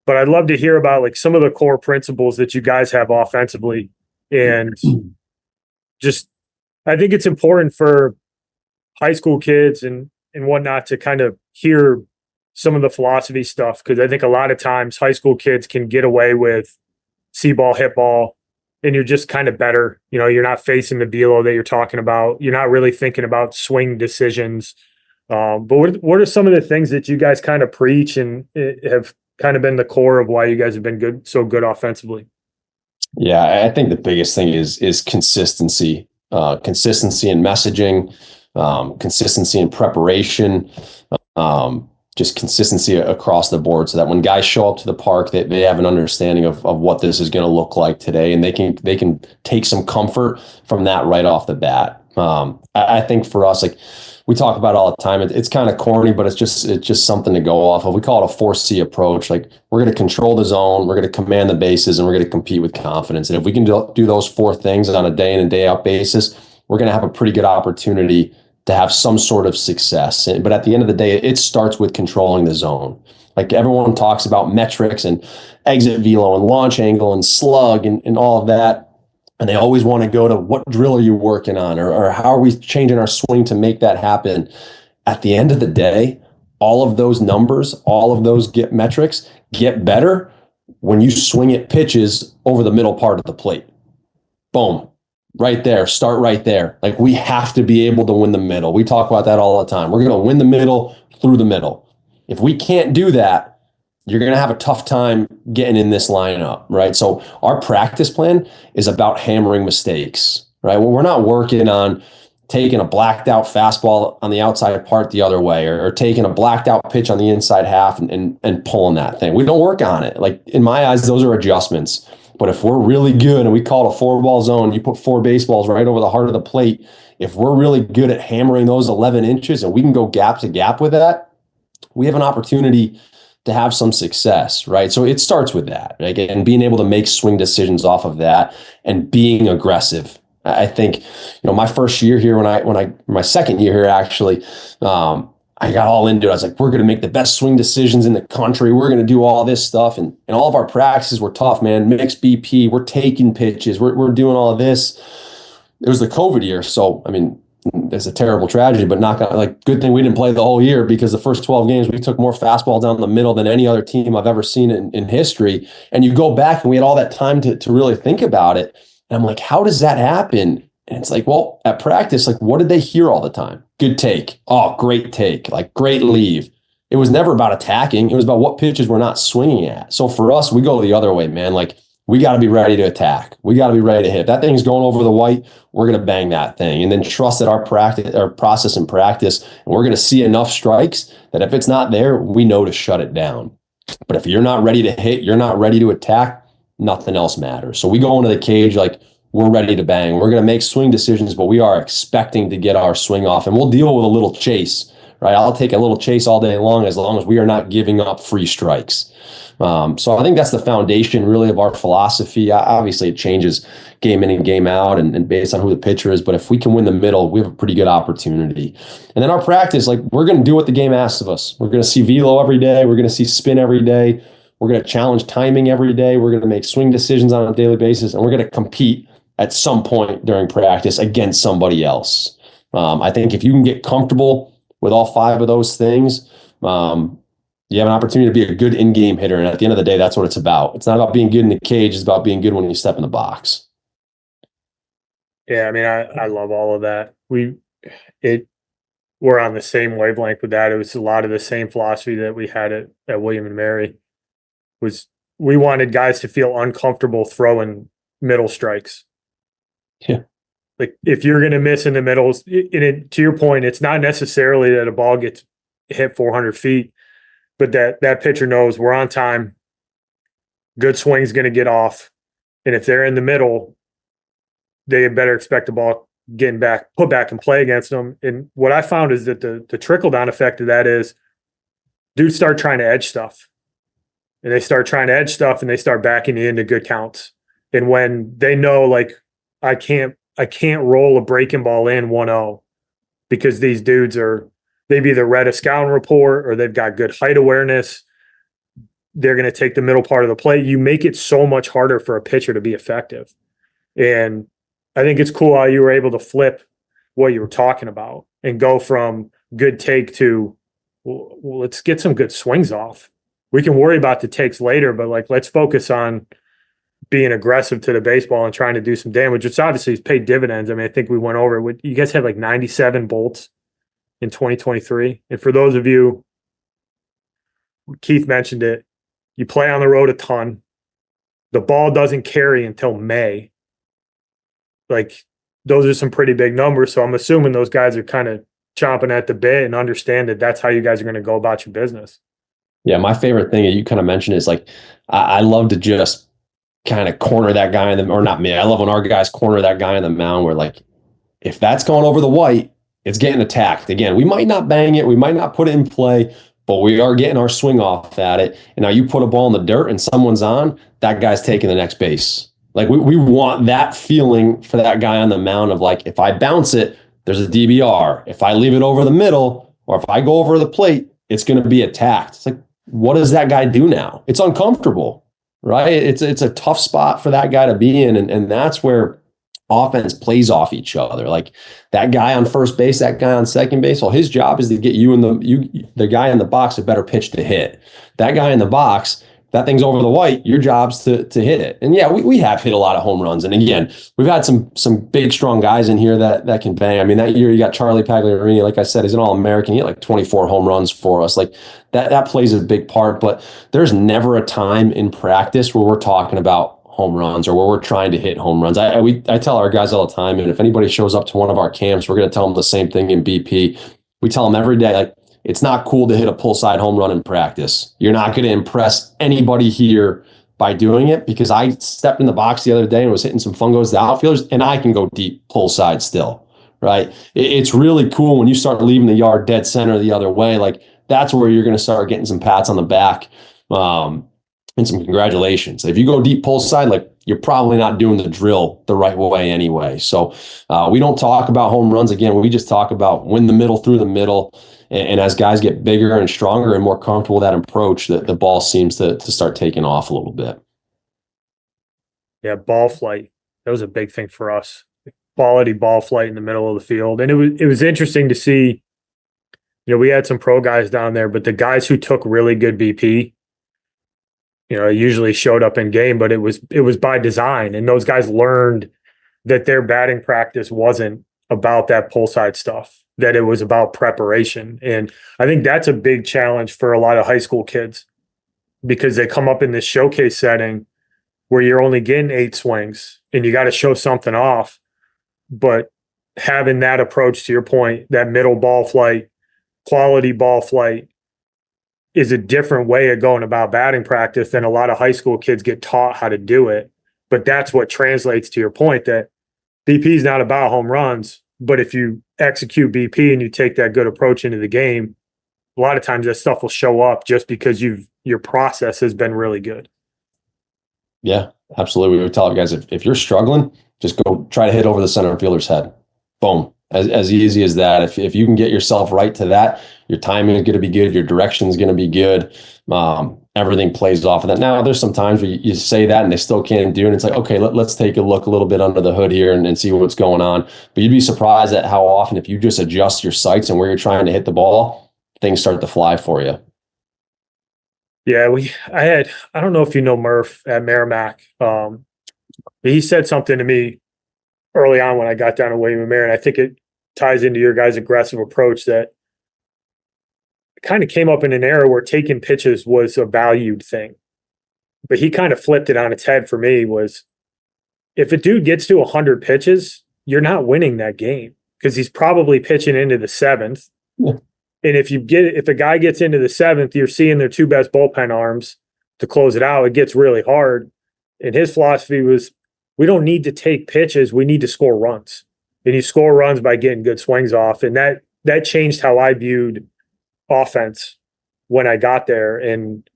But I'd love to hear about like some of the core principles that you guys have offensively. And just, I think it's important for high school kids and whatnot to kind of hear some of the philosophy stuff. Cause I think a lot of times high school kids can get away with see ball, hit ball, and you're just kind of better. You're not facing the velo that you're talking about. You're not really thinking about swing decisions. But what are some of the things that you guys kind of preach and have kind of been the core of why you guys have been so good offensively? Yeah, I think the biggest thing is consistency. Consistency in messaging, consistency in preparation, just consistency across the board, so that when guys show up to the park, they have an understanding of what this is going to look like today, and they can take some comfort from that right off the bat. I think for us, like we talk about all the time, it's kind of corny, but it's just something to go off of. We call it a 4C approach. Like, we're going to control the zone, we're going to command the bases, and we're going to compete with confidence. And if we can do those 4 things on a day in and day out basis, we're going to have a pretty good opportunity to have some sort of success. But at the end of the day, it starts with controlling the zone. Like, everyone talks about metrics and exit velo and launch angle and slug and all of that. And they always want to go to, what drill are you working on? Or how are we changing our swing to make that happen? At the end of the day, all of those numbers, all of those metrics get better when you swing at pitches over the middle part of the plate. Boom. Right there. Start right there. Like, we have to be able to win the middle. We talk about that all the time. We're going to win the middle through the middle. If we can't do that, you're going to have a tough time getting in this lineup, right? So our practice plan is about hammering mistakes, right? Well, we're not working on taking a blacked out fastball on the outside part the other way, or taking a blacked out pitch on the inside half and pulling that thing. We don't work on it. Like, in my eyes, those are adjustments. But if we're really good, and we call it a 4-ball zone, you put 4 baseballs right over the heart of the plate. If we're really good at hammering those 11 inches and we can go gap to gap with that, we have an opportunity to have some success, right? So it starts with that, right? And being able to make swing decisions off of that and being aggressive. I think, my first year here, my second year here, actually, I got all into it. I was like, we're going to make the best swing decisions in the country. We're going to do all this stuff. And all of our practices were tough, man. Mixed BP, we're taking pitches. We're doing all of this. It was the COVID year. So, I mean, it's a terrible tragedy, but good thing we didn't play the whole year, because the first 12 games, we took more fastball down the middle than any other team I've ever seen in history. And you go back, and we had all that time to really think about it. And I'm like, how does that happen? And it's like, well, at practice, like, what did they hear all the time? Good take. Oh, great take. Like, great leave. It was never about attacking. It was about what pitches we're not swinging at. So for us, we go the other way, man. Like, we got to be ready to attack. We got to be ready to hit. If that thing's going over the white, we're going to bang that thing. And then trust that our process and practice, and we're going to see enough strikes that if it's not there, we know to shut it down. But if you're not ready to hit, you're not ready to attack, nothing else matters. So we go into the cage like, we're ready to bang. We're going to make swing decisions, but we are expecting to get our swing off, and we'll deal with a little chase, right? I'll take a little chase all day long, as we are not giving up free strikes. So I think that's the foundation, really, of our philosophy. Obviously, it changes game in and game out and based on who the pitcher is. But if we can win the middle, we have a pretty good opportunity. And then our practice, like, we're going to do what the game asks of us. We're going to see velo every day. We're going to see spin every day. We're going to challenge timing every day. We're going to make swing decisions on a daily basis, and we're going to compete at some point during practice against somebody else. I think if you can get comfortable with all 5 of those things, you have an opportunity to be a good in-game hitter. And at the end of the day, that's what it's about. It's not about being good in the cage. It's about being good when you step in the box. Yeah, I mean, I love all of that. We're on the same wavelength with that. It was a lot of the same philosophy that we had at William and Mary. Was we wanted guys to feel uncomfortable throwing middle strikes. Yeah. Like, if you're going to miss in the middles, to your point, it's not necessarily that a ball gets hit 400 feet, but that pitcher knows we're on time. Good swing's going to get off. And if they're in the middle, they better expect the ball getting put back in play against them. And what I found is that the trickle-down effect of that is dudes start trying to edge stuff. And they start trying to edge stuff, and they start backing you into good counts. And when they know, like, I can't roll a breaking ball in 1-0 because these dudes they've either read a scouting report or they've got good height awareness. They're going to take the middle part of the play. You make it so much harder for a pitcher to be effective. And I think it's cool how you were able to flip what you were talking about and go from good take to, well, let's get some good swings off. We can worry about the takes later, but, like, let's focus on being aggressive to the baseball and trying to do some damage, which obviously has paid dividends. I mean, I think we went over it. You guys had like 97 bolts in 2023. And for those of you, Keith mentioned it, you play on the road a ton. The ball doesn't carry until May. Like, those are some pretty big numbers. So I'm assuming those guys are kind of chomping at the bit and understand that that's how you guys are going to go about your business. Yeah, my favorite thing that you kind of mentioned is like I love to just kind of corner that guy in the, or not me. I love when our guys corner that guy in the mound where like if that's going over the white, it's getting attacked. Again, we might not bang it, we might not put it in play, but we are getting our swing off at it. And now you put a ball in the dirt and someone's on, that guy's taking the next base. Like we want that feeling for that guy on the mound of like, if I bounce it, there's a DBR. If I leave it over the middle, or if I go over the plate, it's going to be attacked. It's like, what does that guy do now? It's uncomfortable, right? It's a tough spot for that guy to be in. And that's where offense plays off each other. Like that guy on first base, that guy on second base, well, his job is to get you and the guy in the box a better pitch to hit. That guy in the box, that thing's over the white, your job's to hit it. And yeah, we have hit a lot of home runs. And again, we've had some big, strong guys in here that can bang. I mean, that year you got Charlie Pagliarini, like I said, he's an All-American. He had like 24 home runs for us. Like that plays a big part. But there's never a time in practice where we're talking about home runs or where we're trying to hit home runs. I tell our guys all the time, and if anybody shows up to one of our camps, we're going to tell them the same thing in BP. We tell them every day, like, it's not cool to hit a pull side home run in practice. You're not going to impress anybody here by doing it, because I stepped in the box the other day and was hitting some fungos to outfielders, and I can go deep pull side still, right? It's really cool when you start leaving the yard dead center the other way. Like that's where you're going to start getting some pats on the back and some congratulations. If you go deep pull side, like you're probably not doing the drill the right way anyway. So we don't talk about home runs. Again, we just talk about win the middle through the middle. And as guys get bigger and stronger and more comfortable with that approach, the ball seems to start taking off a little bit. Yeah, ball flight. That was a big thing for us. Quality ball flight in the middle of the field. And it was interesting to see, we had some pro guys down there, but the guys who took really good BP, usually showed up in game, but it was by design. And those guys learned that their batting practice wasn't about that pull side stuff, that it was about preparation. And I think that's a big challenge for a lot of high school kids, because they come up in this showcase setting where you're only getting 8 swings and you got to show something off. But having that approach, to your point, that middle ball flight, quality ball flight, is a different way of going about batting practice than a lot of high school kids get taught how to do it. But that's what translates to your point, that BP is not about home runs, but if you execute BP and you take that good approach into the game, a lot of times that stuff will show up just because your process has been really good. Yeah, absolutely. We would tell guys, if you're struggling, just go try to hit over the center fielder's head. Boom. As easy as that. If you can get yourself right to that, your timing is going to be good. Your direction is going to be good. Everything plays off of that. Now, there's some times where you say that and they still can't do it. And it's like, okay, let's take a look a little bit under the hood here and see what's going on. But you'd be surprised at how often, if you just adjust your sights and where you're trying to hit the ball, things start to fly for you. Yeah, I don't know if you know Murph at Merrimack. He said something to me early on when I got down to William & Mary, and I think it ties into your guys' aggressive approach, that kind of came up in an era where taking pitches was a valued thing. But he kind of flipped it on its head for me. Was if a dude gets to 100 pitches, you're not winning that game, because he's probably pitching into the 7th. Yeah. And if a guy gets into the 7th, you're seeing their 2 best bullpen arms to close it out. It gets really hard. And his philosophy was, we don't need to take pitches. We need to score runs. And you score runs by getting good swings off. And that changed how I viewed offense when I got there, and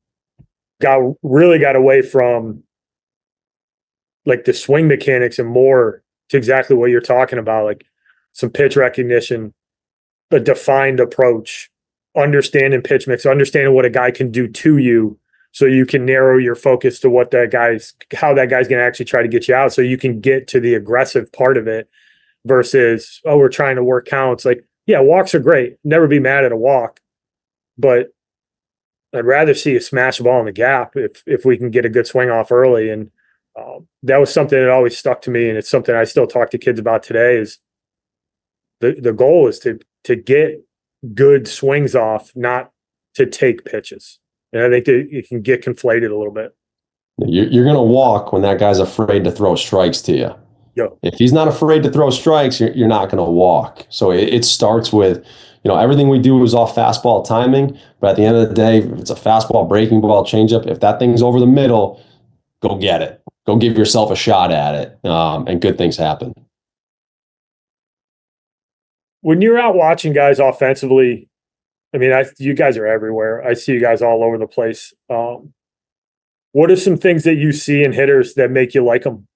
really got away from like the swing mechanics and more to exactly what you're talking about, like some pitch recognition, a defined approach, understanding pitch mix, understanding what a guy can do to you, so you can narrow your focus to how that guy's going to actually try to get you out, so you can get to the aggressive part of it versus, we're trying to work counts. Like, yeah, walks are great. Never be mad at a walk, but I'd rather see you smash the ball in the gap if we can get a good swing off early. And that was something that always stuck to me, and it's something I still talk to kids about today. Is the goal is to get good swings off, not to take pitches. And I think that it can get conflated a little bit. You're going to walk when that guy's afraid to throw strikes to you. Yo. If he's not afraid to throw strikes, you're not going to walk. So it starts with everything we do is off fastball timing. But at the end of the day, if it's a fastball, breaking ball, changeup, if that thing's over the middle, go get it. Go give yourself a shot at it, and good things happen. When you're out watching guys offensively, I mean, you guys are everywhere. I see you guys all over the place. What are some things that you see in hitters that make you like them?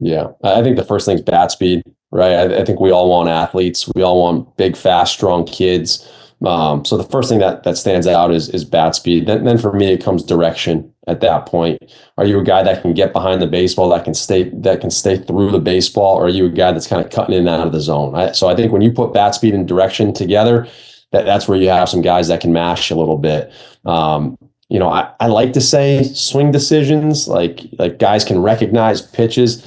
Yeah, I think the first thing's bat speed, right? I think we all want athletes. We all want big, fast, strong kids. So the first thing that stands out is bat speed. Then for me, it comes direction at that point. Are you a guy that can get behind the baseball, that can stay through the baseball, or are you a guy that's kind of cutting in and out of the zone? So I think when you put bat speed and direction together, that's where you have some guys that can mash a little bit. I like to say swing decisions, like guys can recognize pitches.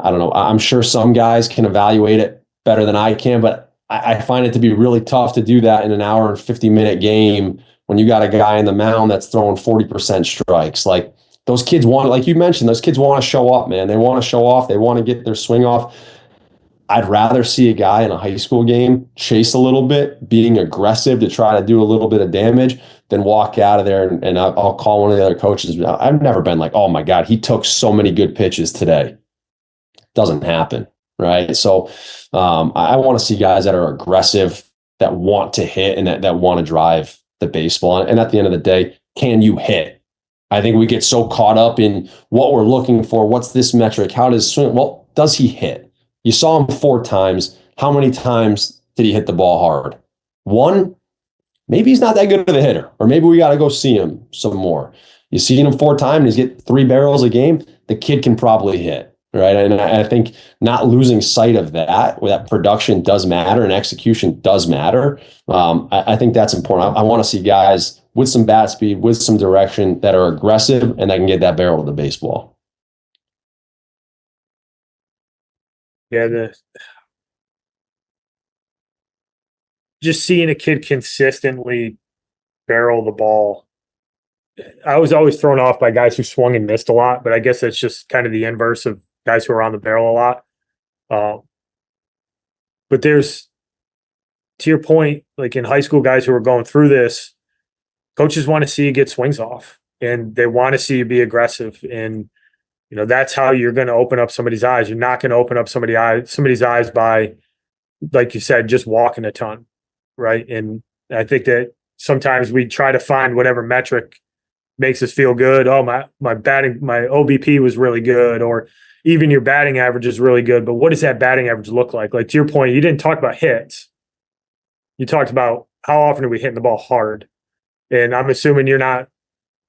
I don't know. I'm sure some guys can evaluate it better than I can, but I find it to be really tough to do that in an hour and 50-minute game when you got a guy in the mound that's throwing 40% strikes. Like those kids like you mentioned, those kids want to show up, man. They want to show off. They want to get their swing off. I'd rather see a guy in a high school game chase a little bit, being aggressive to try to do a little bit of damage, than walk out of there and I'll call one of the other coaches. I've never been like, oh my God, he took so many good pitches today. Doesn't happen, right? So I want to see guys that are aggressive, that want to hit, and that want to drive the baseball. And at the end of the day, can you hit? I think we get so caught up in what we're looking for. What's this metric? How does swing? Well, does he hit? You saw him 4 times. How many times did he hit the ball hard? 1? Maybe he's not that good of a hitter, or maybe we got to go see him some more. You see him 4 times, and he's getting 3 barrels a game. The kid can probably hit. Right. And I think not losing sight of that production does matter and execution does matter. I think that's important. I want to see guys with some bat speed, with some direction, that are aggressive and that can get that barrel to the baseball. Yeah, just seeing a kid consistently barrel the ball. I was always thrown off by guys who swung and missed a lot, but I guess that's just kind of the inverse of guys who are on the barrel a lot. But there's, to your point, like in high school, guys who are going through this, coaches want to see you get swings off and they want to see you be aggressive. And, that's how you're going to open up somebody's eyes. You're not going to open up somebody's eyes by, like you said, just walking a ton. Right. And I think that sometimes we try to find whatever metric makes us feel good. Oh, my batting, my OBP was really good, or even your batting average is really good. But what does that batting average look like? Like, to your point, you didn't talk about hits. You talked about how often are we hitting the ball hard. And I'm assuming you're not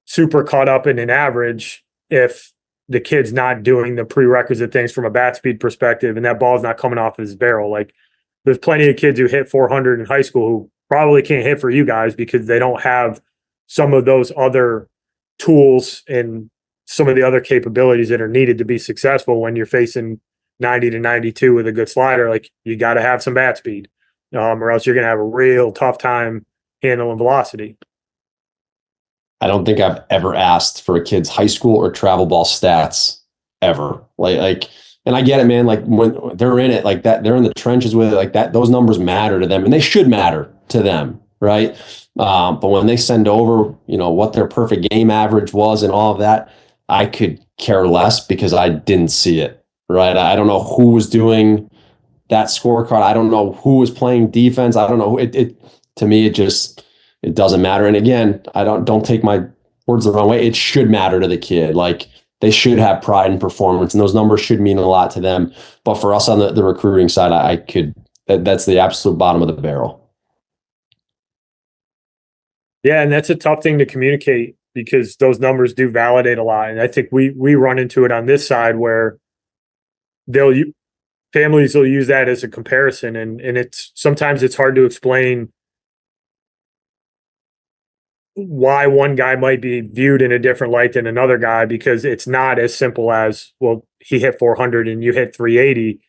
super caught up in an average if the kid's not doing the prerequisite things from a bat speed perspective and that ball's not coming off his barrel. Like, there's plenty of kids who hit 400 in high school who probably can't hit for you guys because they don't have some of those other tools and some of the other capabilities that are needed to be successful when you're facing 90 to 92 with a good slider. Like, you got to have some bat speed, or else you're going to have a real tough time handling velocity. I don't think I've ever asked for a kid's high school or travel ball stats ever. Like, and I get it, man. Like, when they're in it like that, they're in the trenches with it like that. Those numbers matter to them, and they should matter to them, right? But when they send over, what their perfect game average was and all of that, I could care less because I didn't see it, right? I don't know who was doing that scorecard. I don't know who was playing defense. I don't know. To me, it doesn't matter. And again, I don't take my words the wrong way. It should matter to the kid. Like, they should have pride in performance, and those numbers should mean a lot to them. But for us on the recruiting side, that's the absolute bottom of the barrel. Yeah, and that's a tough thing to communicate because those numbers do validate a lot. And I think we run into it on this side where families will use that as a comparison, and sometimes it's hard to explain why one guy might be viewed in a different light than another guy, because it's not as simple as, well, he hit 400 and you hit 380.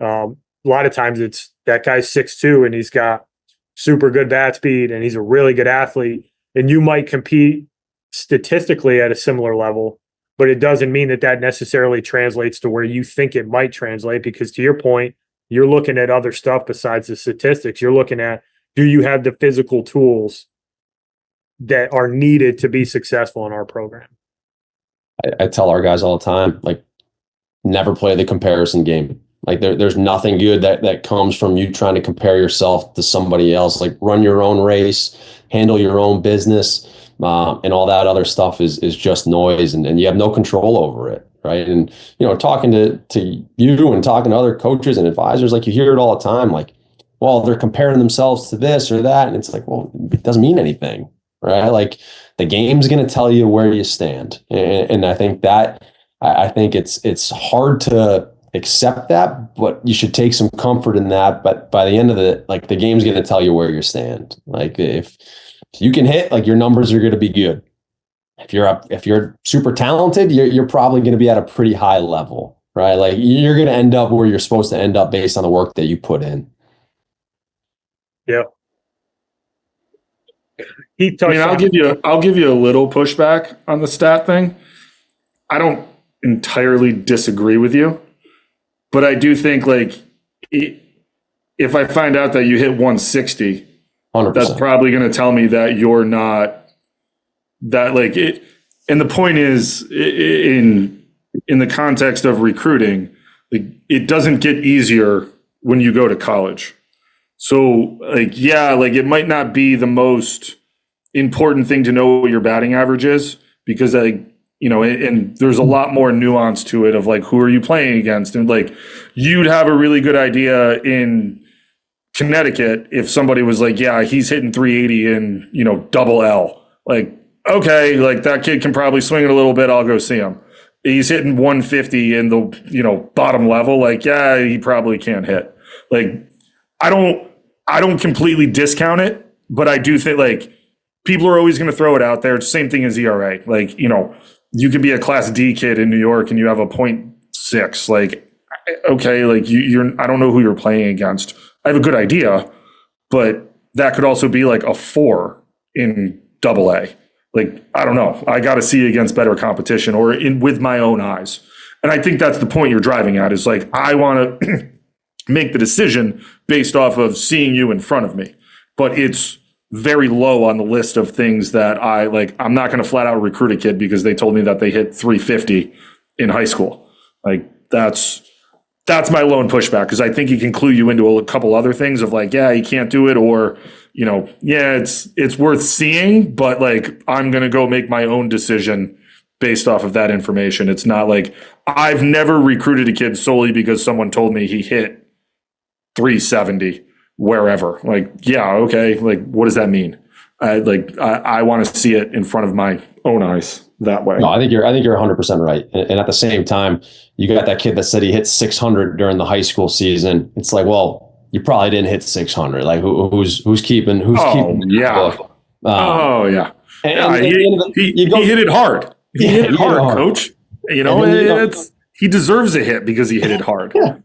A lot of times it's that guy's 6'2" and he's got super good bat speed and he's a really good athlete, and you might compete statistically at a similar level, but it doesn't mean that necessarily translates to where you think it might translate, because to your point, you're looking at other stuff besides the statistics. You're looking at, do you have the physical tools that are needed to be successful in our program? I tell our guys all the time, like, never play the comparison game. Like there's nothing good that comes from you trying to compare yourself to somebody else. Like, run your own race, handle your own business, and all that other stuff is just noise, and you have no control over it, right? And talking to you and talking to other coaches and advisors, like, you hear it all the time, like, well, they're comparing themselves to this or that, and it's like, well, it doesn't mean anything, right? Like, the game's going to tell you where you stand, and I think it's hard to accept that, but you should take some comfort in that. But by the end of the game's going to tell you where you stand. Like, if you can hit, like, your numbers are going to be good. If you're super talented, you're probably going to be at a pretty high level, right? Like, you're going to end up where you're supposed to end up based on the work that you put in. Yeah. I'll give you a little pushback on the stat thing. I don't entirely disagree with you, but I do think, like, if I find out that you hit 160, 100%. That's probably going to tell me that you're not that, like, it. And the point is, in the context of recruiting, like, it doesn't get easier when you go to college. So, like, yeah, like, it might not be the most important thing to know what your batting average is, because, like, and there's a lot more nuance to it of, like, who are you playing against? And, like, you'd have a really good idea in Connecticut if somebody was like, yeah, he's hitting 380 in, double L. Like, okay, like, that kid can probably swing it a little bit. I'll go see him. He's hitting 150 in the, bottom level. Like, yeah, he probably can't hit. Like, I don't completely discount it, but I do think, like, people are always going to throw it out there. It's the same thing as ERA. Like, you could be a Class D kid in New York and you have a 0.6. Like, okay, like, I don't know who you're playing against. I have a good idea, but that could also be like a 4 in Double A. Like, I don't know. I got to see against better competition or with my own eyes. And I think that's the point you're driving at, is, like, I want to make the decision based off of seeing you in front of me. But it's very low on the list of things that I'm not going to flat out recruit a kid because they told me that they hit 350 in high school. Like, that's my lone pushback, because I think he can clue you into a couple other things of, like, yeah, you can't do it, or, yeah, it's worth seeing, but, like, I'm going to go make my own decision based off of that information. It's not like I've never recruited a kid solely because someone told me he hit 370 wherever. Like, yeah, okay. Like, what does that mean? I want to see it in front of my own eyes that way. No, I think you're 100% right. And at the same time, you got that kid that said he hit 600 during the high school season. It's like, well, you probably didn't hit 600. Like, who's keeping? Yeah. Yeah. He hit it hard. He hit it hard, coach. He deserves a hit because he hit it hard. Yeah.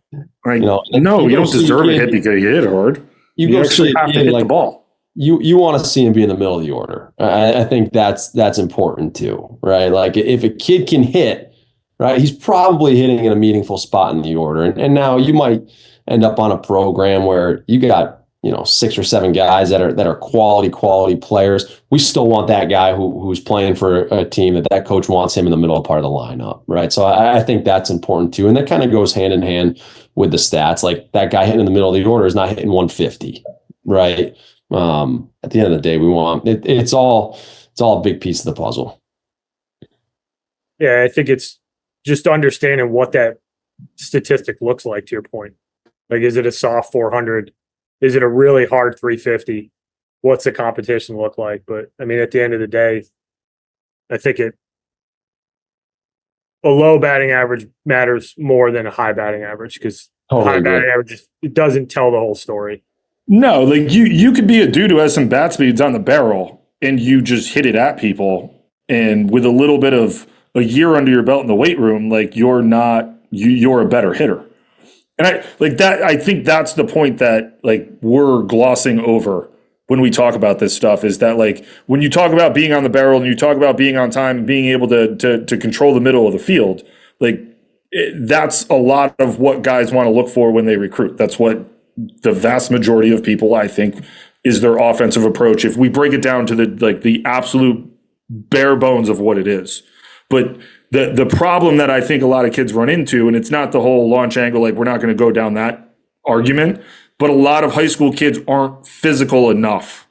Like, no, you don't deserve a hit because you hit it hard. You actually have to hit the ball. You want to see him be in the middle of the order. I think that's important too, right? Like, if a kid can hit, right, he's probably hitting in a meaningful spot in the order. And now you might end up on a program where you got 6 or 7 guys that are quality players. We still want that guy who's playing for a team that coach wants him in the middle part of the lineup, right? So I think that's important too, and that kind of goes hand in hand with the stats. Like, that guy hitting in the middle of the order is not hitting 150, right? At the end of the day, we want it's all a big piece of the puzzle. Yeah, I think it's just understanding what that statistic looks like, to your point. Like, is it a soft 400? Is it a really hard 350? What's the competition look like? But I mean, at the end of the day, I think a low batting average matters more than a high batting average, because high batting average, it doesn't tell the whole story. No, like, you could be a dude who has some bat speeds on the barrel and you just hit it at people, and with a little bit of a year under your belt in the weight room, like, you're a better hitter. And I think that's the point that, like, we're glossing over when we talk about this stuff, is that, like, when you talk about being on the barrel and you talk about being on time and being able to control the middle of the field, like, that's a lot of what guys want to look for when they recruit. That's what the vast majority of people, I think, is their offensive approach. If we break it down to the absolute bare bones of what it is. But the problem that I think a lot of kids run into, and it's not the whole launch angle, like we're not going to go down that argument, but a lot of high school kids aren't physical enough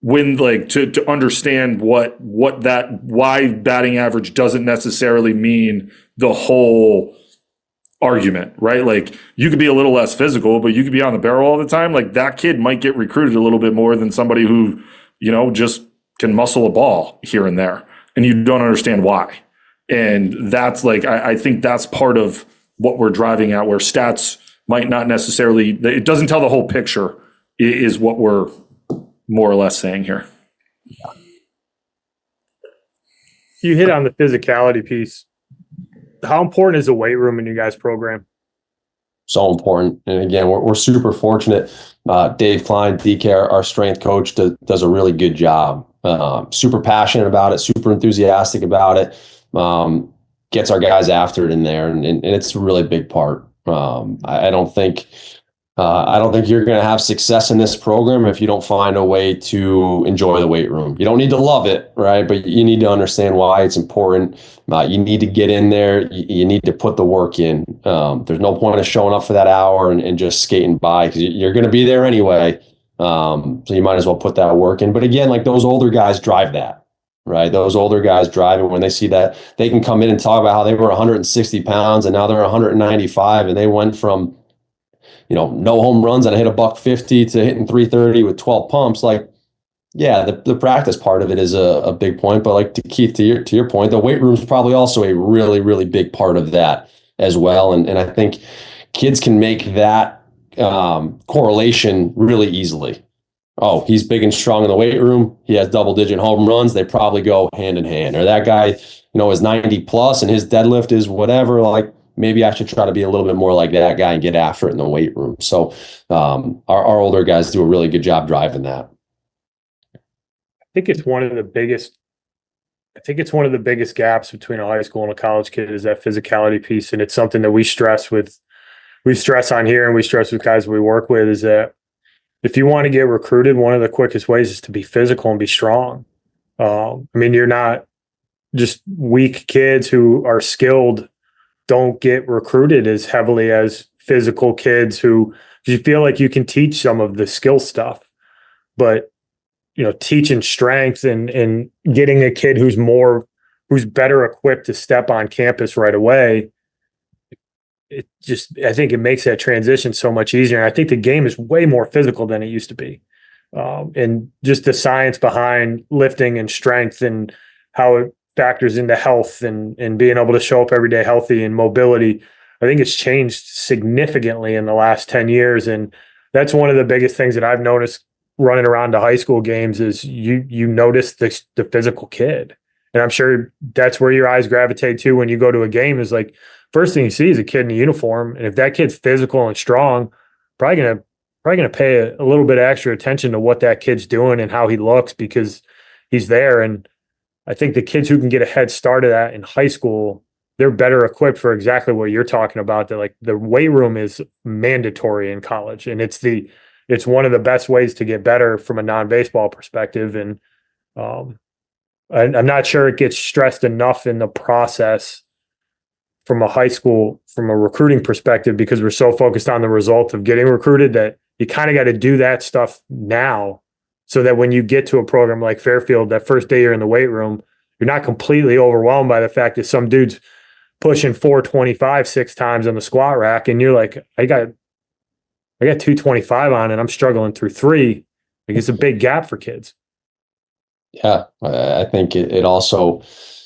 when to understand why batting average doesn't necessarily mean the whole argument, right? Like you could be a little less physical, but you could be on the barrel all the time. Like that kid might get recruited a little bit more than somebody who, just can muscle a ball here and there, and you don't understand why. And that's I think that's part of what we're driving at, where stats might not necessarily, it doesn't tell the whole picture, is what we're more or less saying here. You hit on the physicality piece. How important is the weight room in you guys' program? So important. And again, we're super fortunate. Dave Klein, DK, our strength coach, does a really good job. Super passionate about it, super enthusiastic about it. Gets our guys after it in there, and it's a really big part. I don't think you're going to have success in this program if you don't find a way to enjoy the weight room. You don't need to love it, right? But you need to understand why it's important. You need to get in there. You need to put the work in. There's no point of showing up for that hour and just skating by, because you're going to be there anyway. So you might as well put that work in. But again, like those older guys drive that, right? Those older guys drive it when they see that they can come in and talk about how they were 160 pounds and now they're 195, and they went from no home runs and I hit $150 to hitting 330 with 12 pumps. Like, yeah, the practice part of it is a big point. But like to Keith, to your point, the weight room is probably also a really, really big part of that as well. And I think kids can make that correlation really easily. Oh, he's big and strong in the weight room. He has double-digit home runs. They probably go hand in hand. Or that guy, is 90 plus and his deadlift is whatever. Like, maybe I should try to be a little bit more like that guy and get after it in the weight room. So our older guys do a really good job driving that. I think it's one of the biggest gaps between a high school and a college kid is that physicality piece. And it's something that we stress on here, and we stress with guys we work with, is that if you want to get recruited, one of the quickest ways is to be physical and be strong. You're not just weak kids who are skilled don't get recruited as heavily as physical kids who you feel like you can teach some of the skill stuff, but teaching strength and getting a kid who's better equipped to step on campus right away. I think it makes that transition so much easier. And I think the game is way more physical than it used to be. And just the science behind lifting and strength and how it factors into health and being able to show up every day healthy and mobility, I think it's changed significantly in the last 10 years. And that's one of the biggest things that I've noticed running around to high school games is you notice the physical kid. And I'm sure that's where your eyes gravitate to when you go to a game, is like, first thing you see is a kid in a uniform. And if that kid's physical and strong, probably gonna pay a little bit of extra attention to what that kid's doing and how he looks, because he's there. And I think the kids who can get a head start of that in high school, they're better equipped for exactly what you're talking about. That like the weight room is mandatory in college, and it's one of the best ways to get better from a non-baseball perspective. And I'm not sure it gets stressed enough in the process from a recruiting perspective, because we're so focused on the result of getting recruited that you kind of got to do that stuff now, so that when you get to a program like Fairfield, that first day you're in the weight room, you're not completely overwhelmed by the fact that some dude's pushing 425 6 times on the squat rack, and you're like, I got 225 on and I'm struggling through 3. Like, it's a big gap for kids. Yeah, I think it also,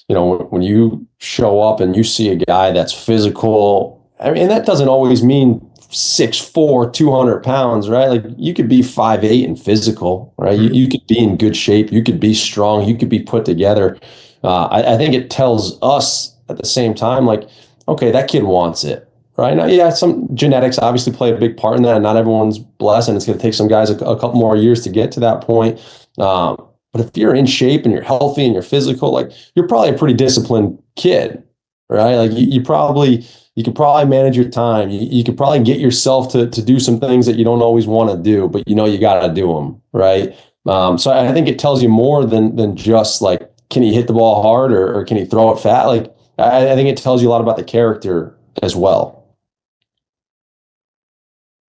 when you show up and you see a guy that's physical, and that doesn't always mean 6'4", 200 pounds, right? Like, you could be 5'8" and physical, right? You could be in good shape. You could be strong. You could be put together. I think it tells us at the same time, like, okay, that kid wants it, right? Now, yeah, some genetics obviously play a big part in that. Not everyone's blessed, and it's going to take some guys a couple more years to get to that point. But if you're in shape and you're healthy and you're physical, like, you're probably a pretty disciplined kid, right? Like, you probably you could probably manage your time. You could probably get yourself to do some things that you don't always want to do, but you know you got to do them, right? So I think it tells you more than just like, can he hit the ball hard or can he throw it fat? Like, I think it tells you a lot about the character as well.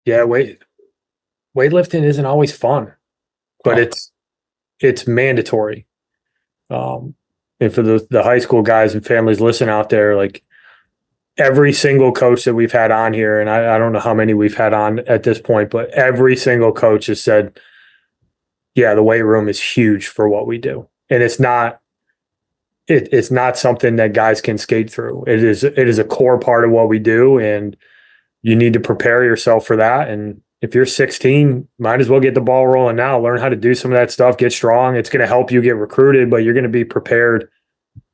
Yeah, weightlifting isn't always fun, but it's mandatory. And for the high school guys and families listening out there, like every single coach that we've had on here, and I don't know how many we've had on at this point, but every single coach has said, yeah, the weight room is huge for what we do. And it's not something that guys can skate through. It is a core part of what we do, and you need to prepare yourself for that. And if you're 16, might as well get the ball rolling now. Learn how to do some of that stuff, get strong. It's going to help you get recruited, but you're going to be prepared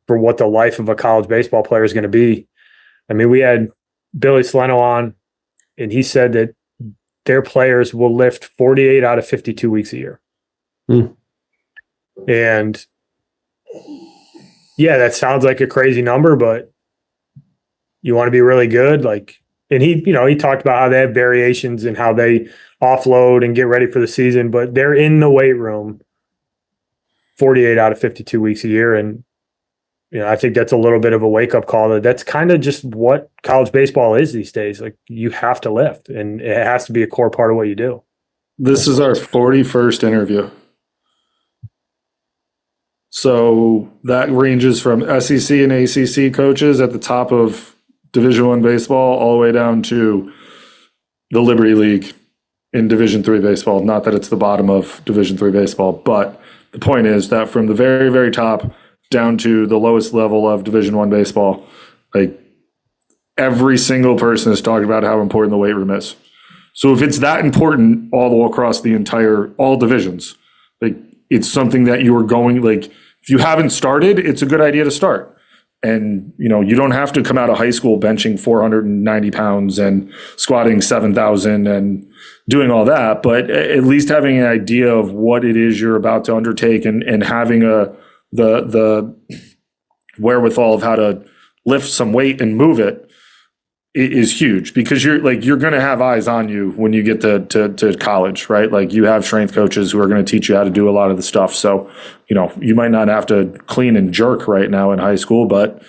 for what the life of a college baseball player is going to be. I mean, we had Billy Saleno on, and he said that their players will lift 48 out of 52 weeks a year. And yeah, that sounds like a crazy number, but you want to be really good. Like, and he talked about how they have variations and how they offload and get ready for the season, but they're in the weight room 48 out of 52 weeks a year. And, I think that's a little bit of a wake up call that's kind of just what college baseball is these days. Like, you have to lift, and it has to be a core part of what you do. This is our 41st interview. So that ranges from SEC and ACC coaches at the top of Division I baseball all the way down to the Liberty League in Division III baseball. Not that it's the bottom of Division III baseball, but the point is that from the very, very top down to the lowest level of Division I baseball, like every single person is talking about how important the weight room is. So if it's that important all the way across all divisions, like it's something that you are going, like if you haven't started, it's a good idea to start. And, you don't have to come out of high school benching 490 pounds and squatting 7,000 and doing all that, but at least having an idea of what it is you're about to undertake and having the wherewithal of how to lift some weight and move it is huge, because you're going to have eyes on you when you get to college, right? Like, you have strength coaches who are going to teach you how to do a lot of the stuff. So, you might not have to clean and jerk right now in high school, but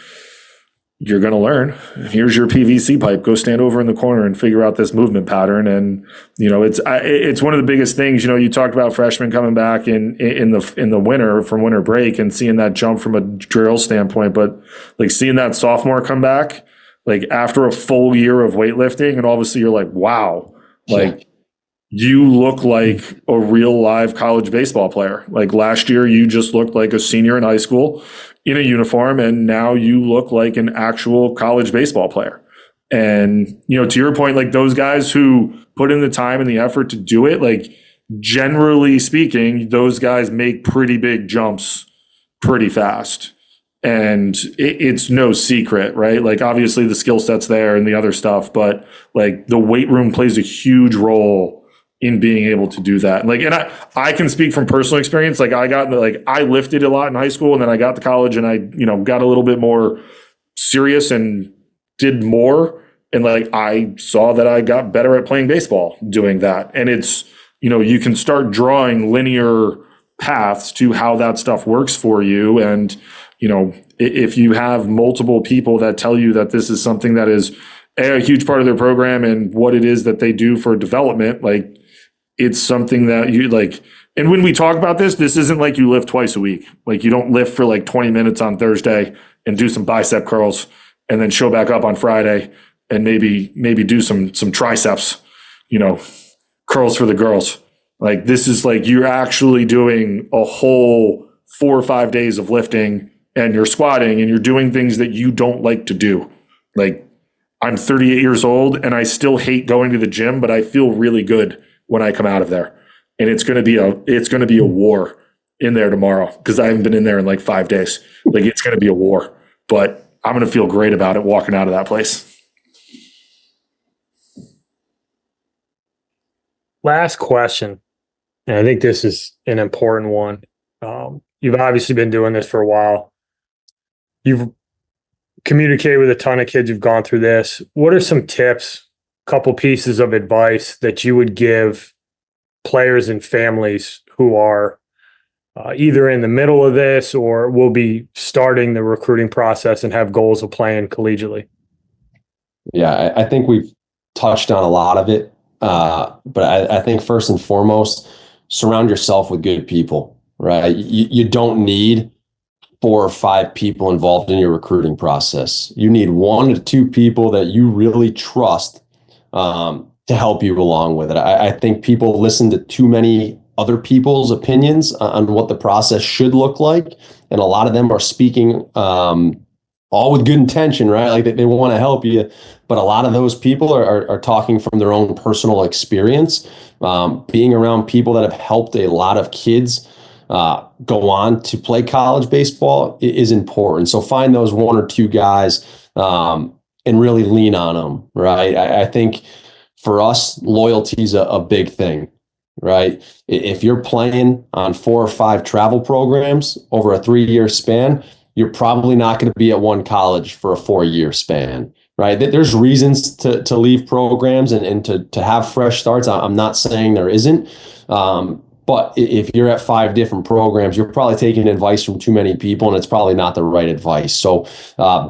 you're going to learn. Here's your PVC pipe. Go stand over in the corner and figure out this movement pattern. And, it's one of the biggest things. You talked about freshmen coming back in the winter from winter break and seeing that jump from a drill standpoint, but like seeing that sophomore come back, like after a full year of weightlifting, and obviously you're like, wow, like you look like a real live college baseball player. Like last year, you just looked like a senior in high school in a uniform, and now you look like an actual college baseball player. And, to your point, like those guys who put in the time and the effort to do it, like generally speaking, those guys make pretty big jumps pretty fast. And it's no secret, right? Like obviously the skill set's there and the other stuff, but like the weight room plays a huge role in being able to do that. Like, and I can speak from personal experience. Like I lifted a lot in high school, and then I got to college and I, got a little bit more serious and did more. And like, I saw that I got better at playing baseball doing that. And it's, you can start drawing linear paths to how that stuff works for you. And, if you have multiple people that tell you that this is something that is a huge part of their program and what it is that they do for development, like it's something that you like. And when we talk about this isn't like you lift twice a week. Like you don't lift for like 20 minutes on Thursday and do some bicep curls and then show back up on Friday and maybe do some triceps, curls for the girls. Like this is like you're actually doing a whole 4 or 5 days of lifting, and you're squatting and you're doing things that you don't like to do. Like I'm 38 years old and I still hate going to the gym, but I feel really good when I come out of there. And it's going to be a war in there tomorrow, because I haven't been in there in like 5 days. Like it's going to be a war, but I'm going to feel great about it walking out of that place. Last question, and I think this is an important one. You've obviously been doing this for a while. You've communicate with a ton of kids who've gone through this. What are some tips, couple pieces of advice that you would give players and families who are either in the middle of this or will be starting the recruiting process and have goals of playing collegiately? Yeah, I think we've touched on a lot of it. But I think first and foremost, surround yourself with good people, right? You don't need 4 or 5 people involved in your recruiting process. You need 1 to 2 people that you really trust to help you along with it. I think people listen to too many other people's opinions on what the process should look like. And a lot of them are speaking all with good intention, right? Like they want to help you. But a lot of those people are talking from their own personal experience. Being around people that have helped a lot of kids go on to play college baseball is important. So find those 1 or 2 guys and really lean on them, right? I think for us, loyalty is a big thing, right? If you're playing on 4 or 5 travel programs over a 3-year span, you're probably not going to be at one college for a 4-year span, right? There's reasons to leave programs and to have fresh starts. I'm not saying there isn't. But if you're at 5 different programs, you're probably taking advice from too many people, and it's probably not the right advice. So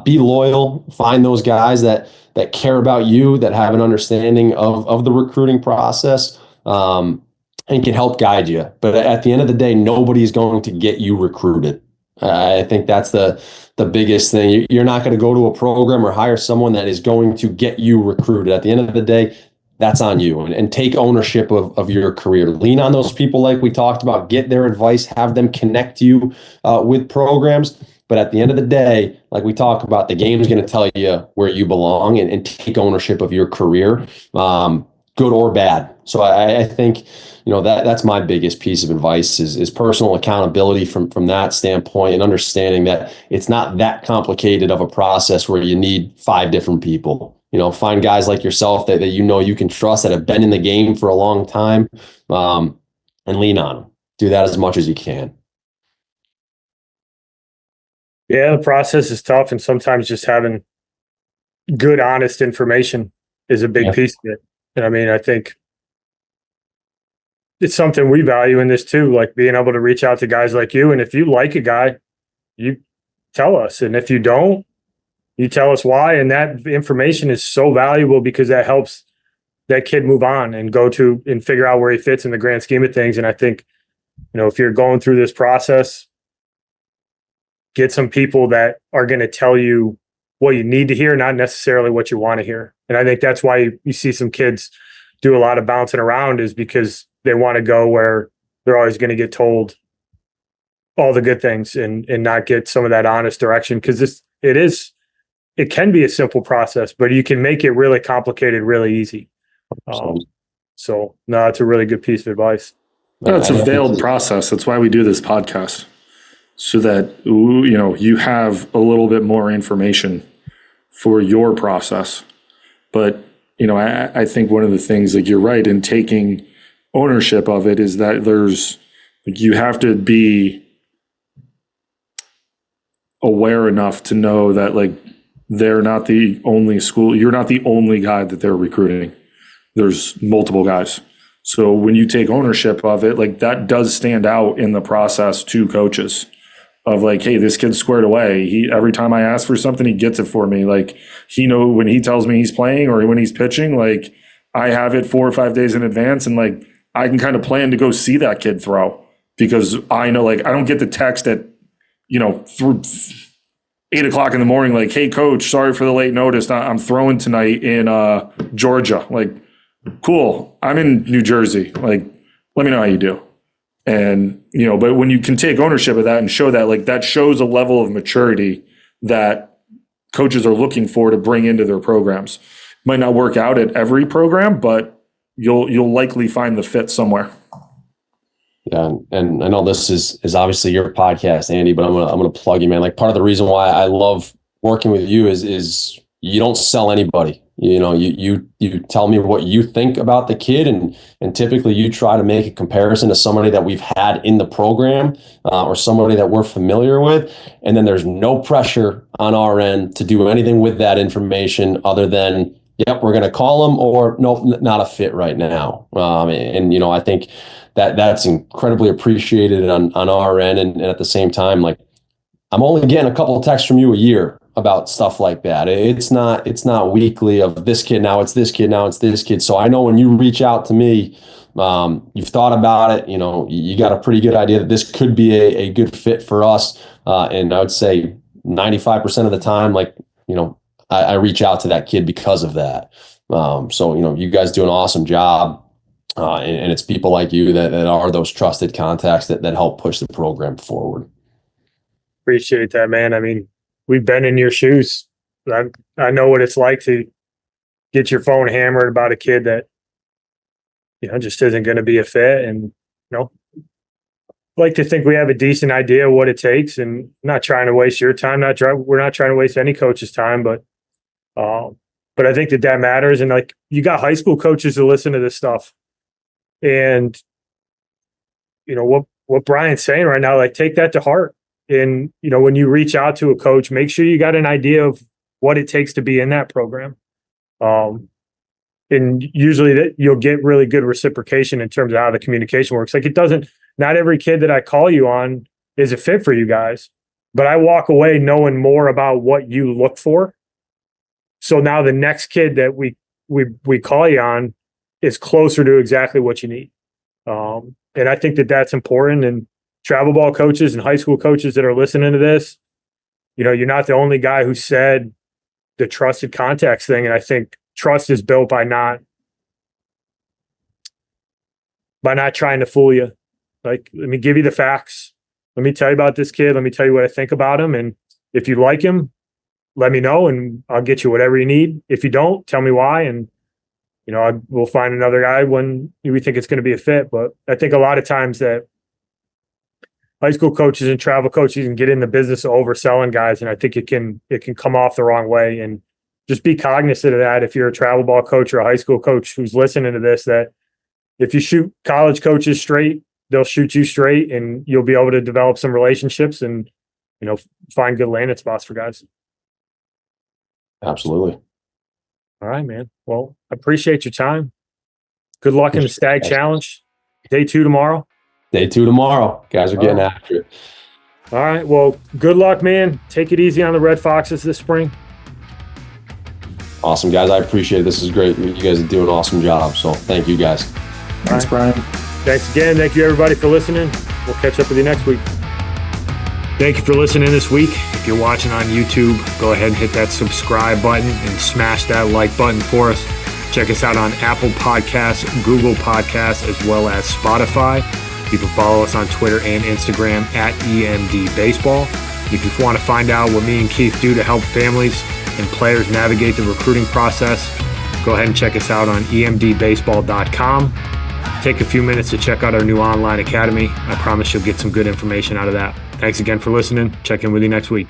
be loyal, find those guys that care about you, that have an understanding of the recruiting process, and can help guide you. But at the end of the day, nobody's going to get you recruited. I think that's the biggest thing. You're not going to go to a program or hire someone that is going to get you recruited. At the end of the day, that's on you, and take ownership of your career. Lean on those people like we talked about, get their advice, have them connect you with programs. But at the end of the day, like we talk about, the game is going to tell you where you belong, and take ownership of your career, good or bad. So I think, that's my biggest piece of advice is personal accountability from that standpoint, and understanding that it's not that complicated of a process where you need 5 different people. Find guys like yourself that you can trust, that have been in the game for a long time, and lean on them. Do that as much as you can. Yeah, the process is tough, and sometimes just having good, honest information is a big piece of it. And I think it's something we value in this too, like being able to reach out to guys like you. And if you like a guy, you tell us. And if you don't, you tell us why. And that information is so valuable because that helps that kid move on and go to and figure out where he fits in the grand scheme of things. And I think, if you're going through this process, get some people that are going to tell you what you need to hear, not necessarily what you want to hear. And I think that's why you see some kids do a lot of bouncing around, is because they want to go where they're always going to get told all the good things and not get some of that honest direction. Because it can be a simple process, but you can make it really complicated, really easy. So no, it's a really good piece of advice. No, it's a veiled process. That's why we do this podcast, so that you have a little bit more information for your process. But I think one of the things, like, you're right in taking ownership of it, is that you have to be aware enough to know that, like, they're not the only school. You're not the only guy that they're recruiting. There's multiple guys. So when you take ownership of it, like, that does stand out in the process to coaches, of like, hey, this kid's squared away. Every time I ask for something, he gets it for me. Like, when he tells me he's playing or when he's pitching, like, I have it 4 or 5 days in advance, and like, I can kind of plan to go see that kid throw, because I know, like, I don't get the text at, through 8 o'clock in the morning, like, hey coach, sorry for the late notice. I'm throwing tonight in Georgia. Like, cool. I'm in New Jersey. Like, let me know how you do. And, but when you can take ownership of that and show that, like, that shows a level of maturity that coaches are looking for to bring into their programs. Might not work out at every program, but you'll likely find the fit somewhere. Yeah, and I know this is obviously your podcast, Andy, but I'm gonna plug you, man. Like, part of the reason why I love working with you is you don't sell anybody. You tell me what you think about the kid, and typically you try to make a comparison to somebody that we've had in the program or somebody that we're familiar with, and then there's no pressure on our end to do anything with that information other than, yep, we're going to call them, or nope, not a fit right now. I think that's incredibly appreciated on our end, and at the same time, like, I'm only getting a couple of texts from you a year about stuff like that. It's not weekly of this kid, now it's this kid, now it's this kid. So I know when you reach out to me, you've thought about it, you got a pretty good idea that this could be a good fit for us. And I would say 95% of the time, like, I reach out to that kid because of that. So you guys do an awesome job. And it's people like you that are those trusted contacts that help push the program forward. Appreciate that, man. I mean, we've been in your shoes. I know what it's like to get your phone hammered about a kid that, just isn't going to be a fit. And, like to think we have a decent idea of what it takes, and not trying to waste your time. We're not trying to waste any coach's time, but I think that matters. And like, you got high school coaches who listen to this stuff, and what Brian's saying right now, like, take that to heart. And, when you reach out to a coach, make sure you got an idea of what it takes to be in that program. And usually that you'll get really good reciprocation in terms of how the communication works. Like, not every kid that I call you on is a fit for you guys, but I walk away knowing more about what you look for. So now the next kid that we call you on is closer to exactly what you need. And I think that's important. And travel ball coaches and high school coaches that are listening to this, you're not the only guy who said the trusted contacts thing. And I think trust is built by not trying to fool you. Like, let me give you the facts. Let me tell you about this kid. Let me tell you what I think about him. And if you like him, let me know and I'll get you whatever you need. If you don't, tell me why. And, we'll find another guy when we think it's going to be a fit. But I think a lot of times that high school coaches and travel coaches can get in the business of overselling guys, and I think it can come off the wrong way. And just be cognizant of that. If you're a travel ball coach or a high school coach who's listening to this, that if you shoot college coaches straight, they'll shoot you straight, and you'll be able to develop some relationships and find good landing spots for guys. Absolutely. All right, man. Well, I appreciate your time. Good luck in the Stag Challenge. Day 2 tomorrow. Day 2 tomorrow. Guys are getting after it. All right. Well, good luck, man. Take it easy on the Red Foxes this spring. Awesome, guys. I appreciate it. This is great. You guys are doing an awesome job. So thank you, guys. Thanks, Brian. Thanks again. Thank you, everybody, for listening. We'll catch up with you next week. Thank you for listening this week. If you're watching on YouTube, go ahead and hit that subscribe button and smash that like button for us. Check us out on Apple Podcasts, Google Podcasts, as well as Spotify. You can follow us on Twitter and Instagram at EMD Baseball. If you want to find out what me and Keith do to help families and players navigate the recruiting process, go ahead and check us out on emdbaseball.com. Take a few minutes to check out our new online academy. I promise you'll get some good information out of that. Thanks again for listening. Check in with you next week.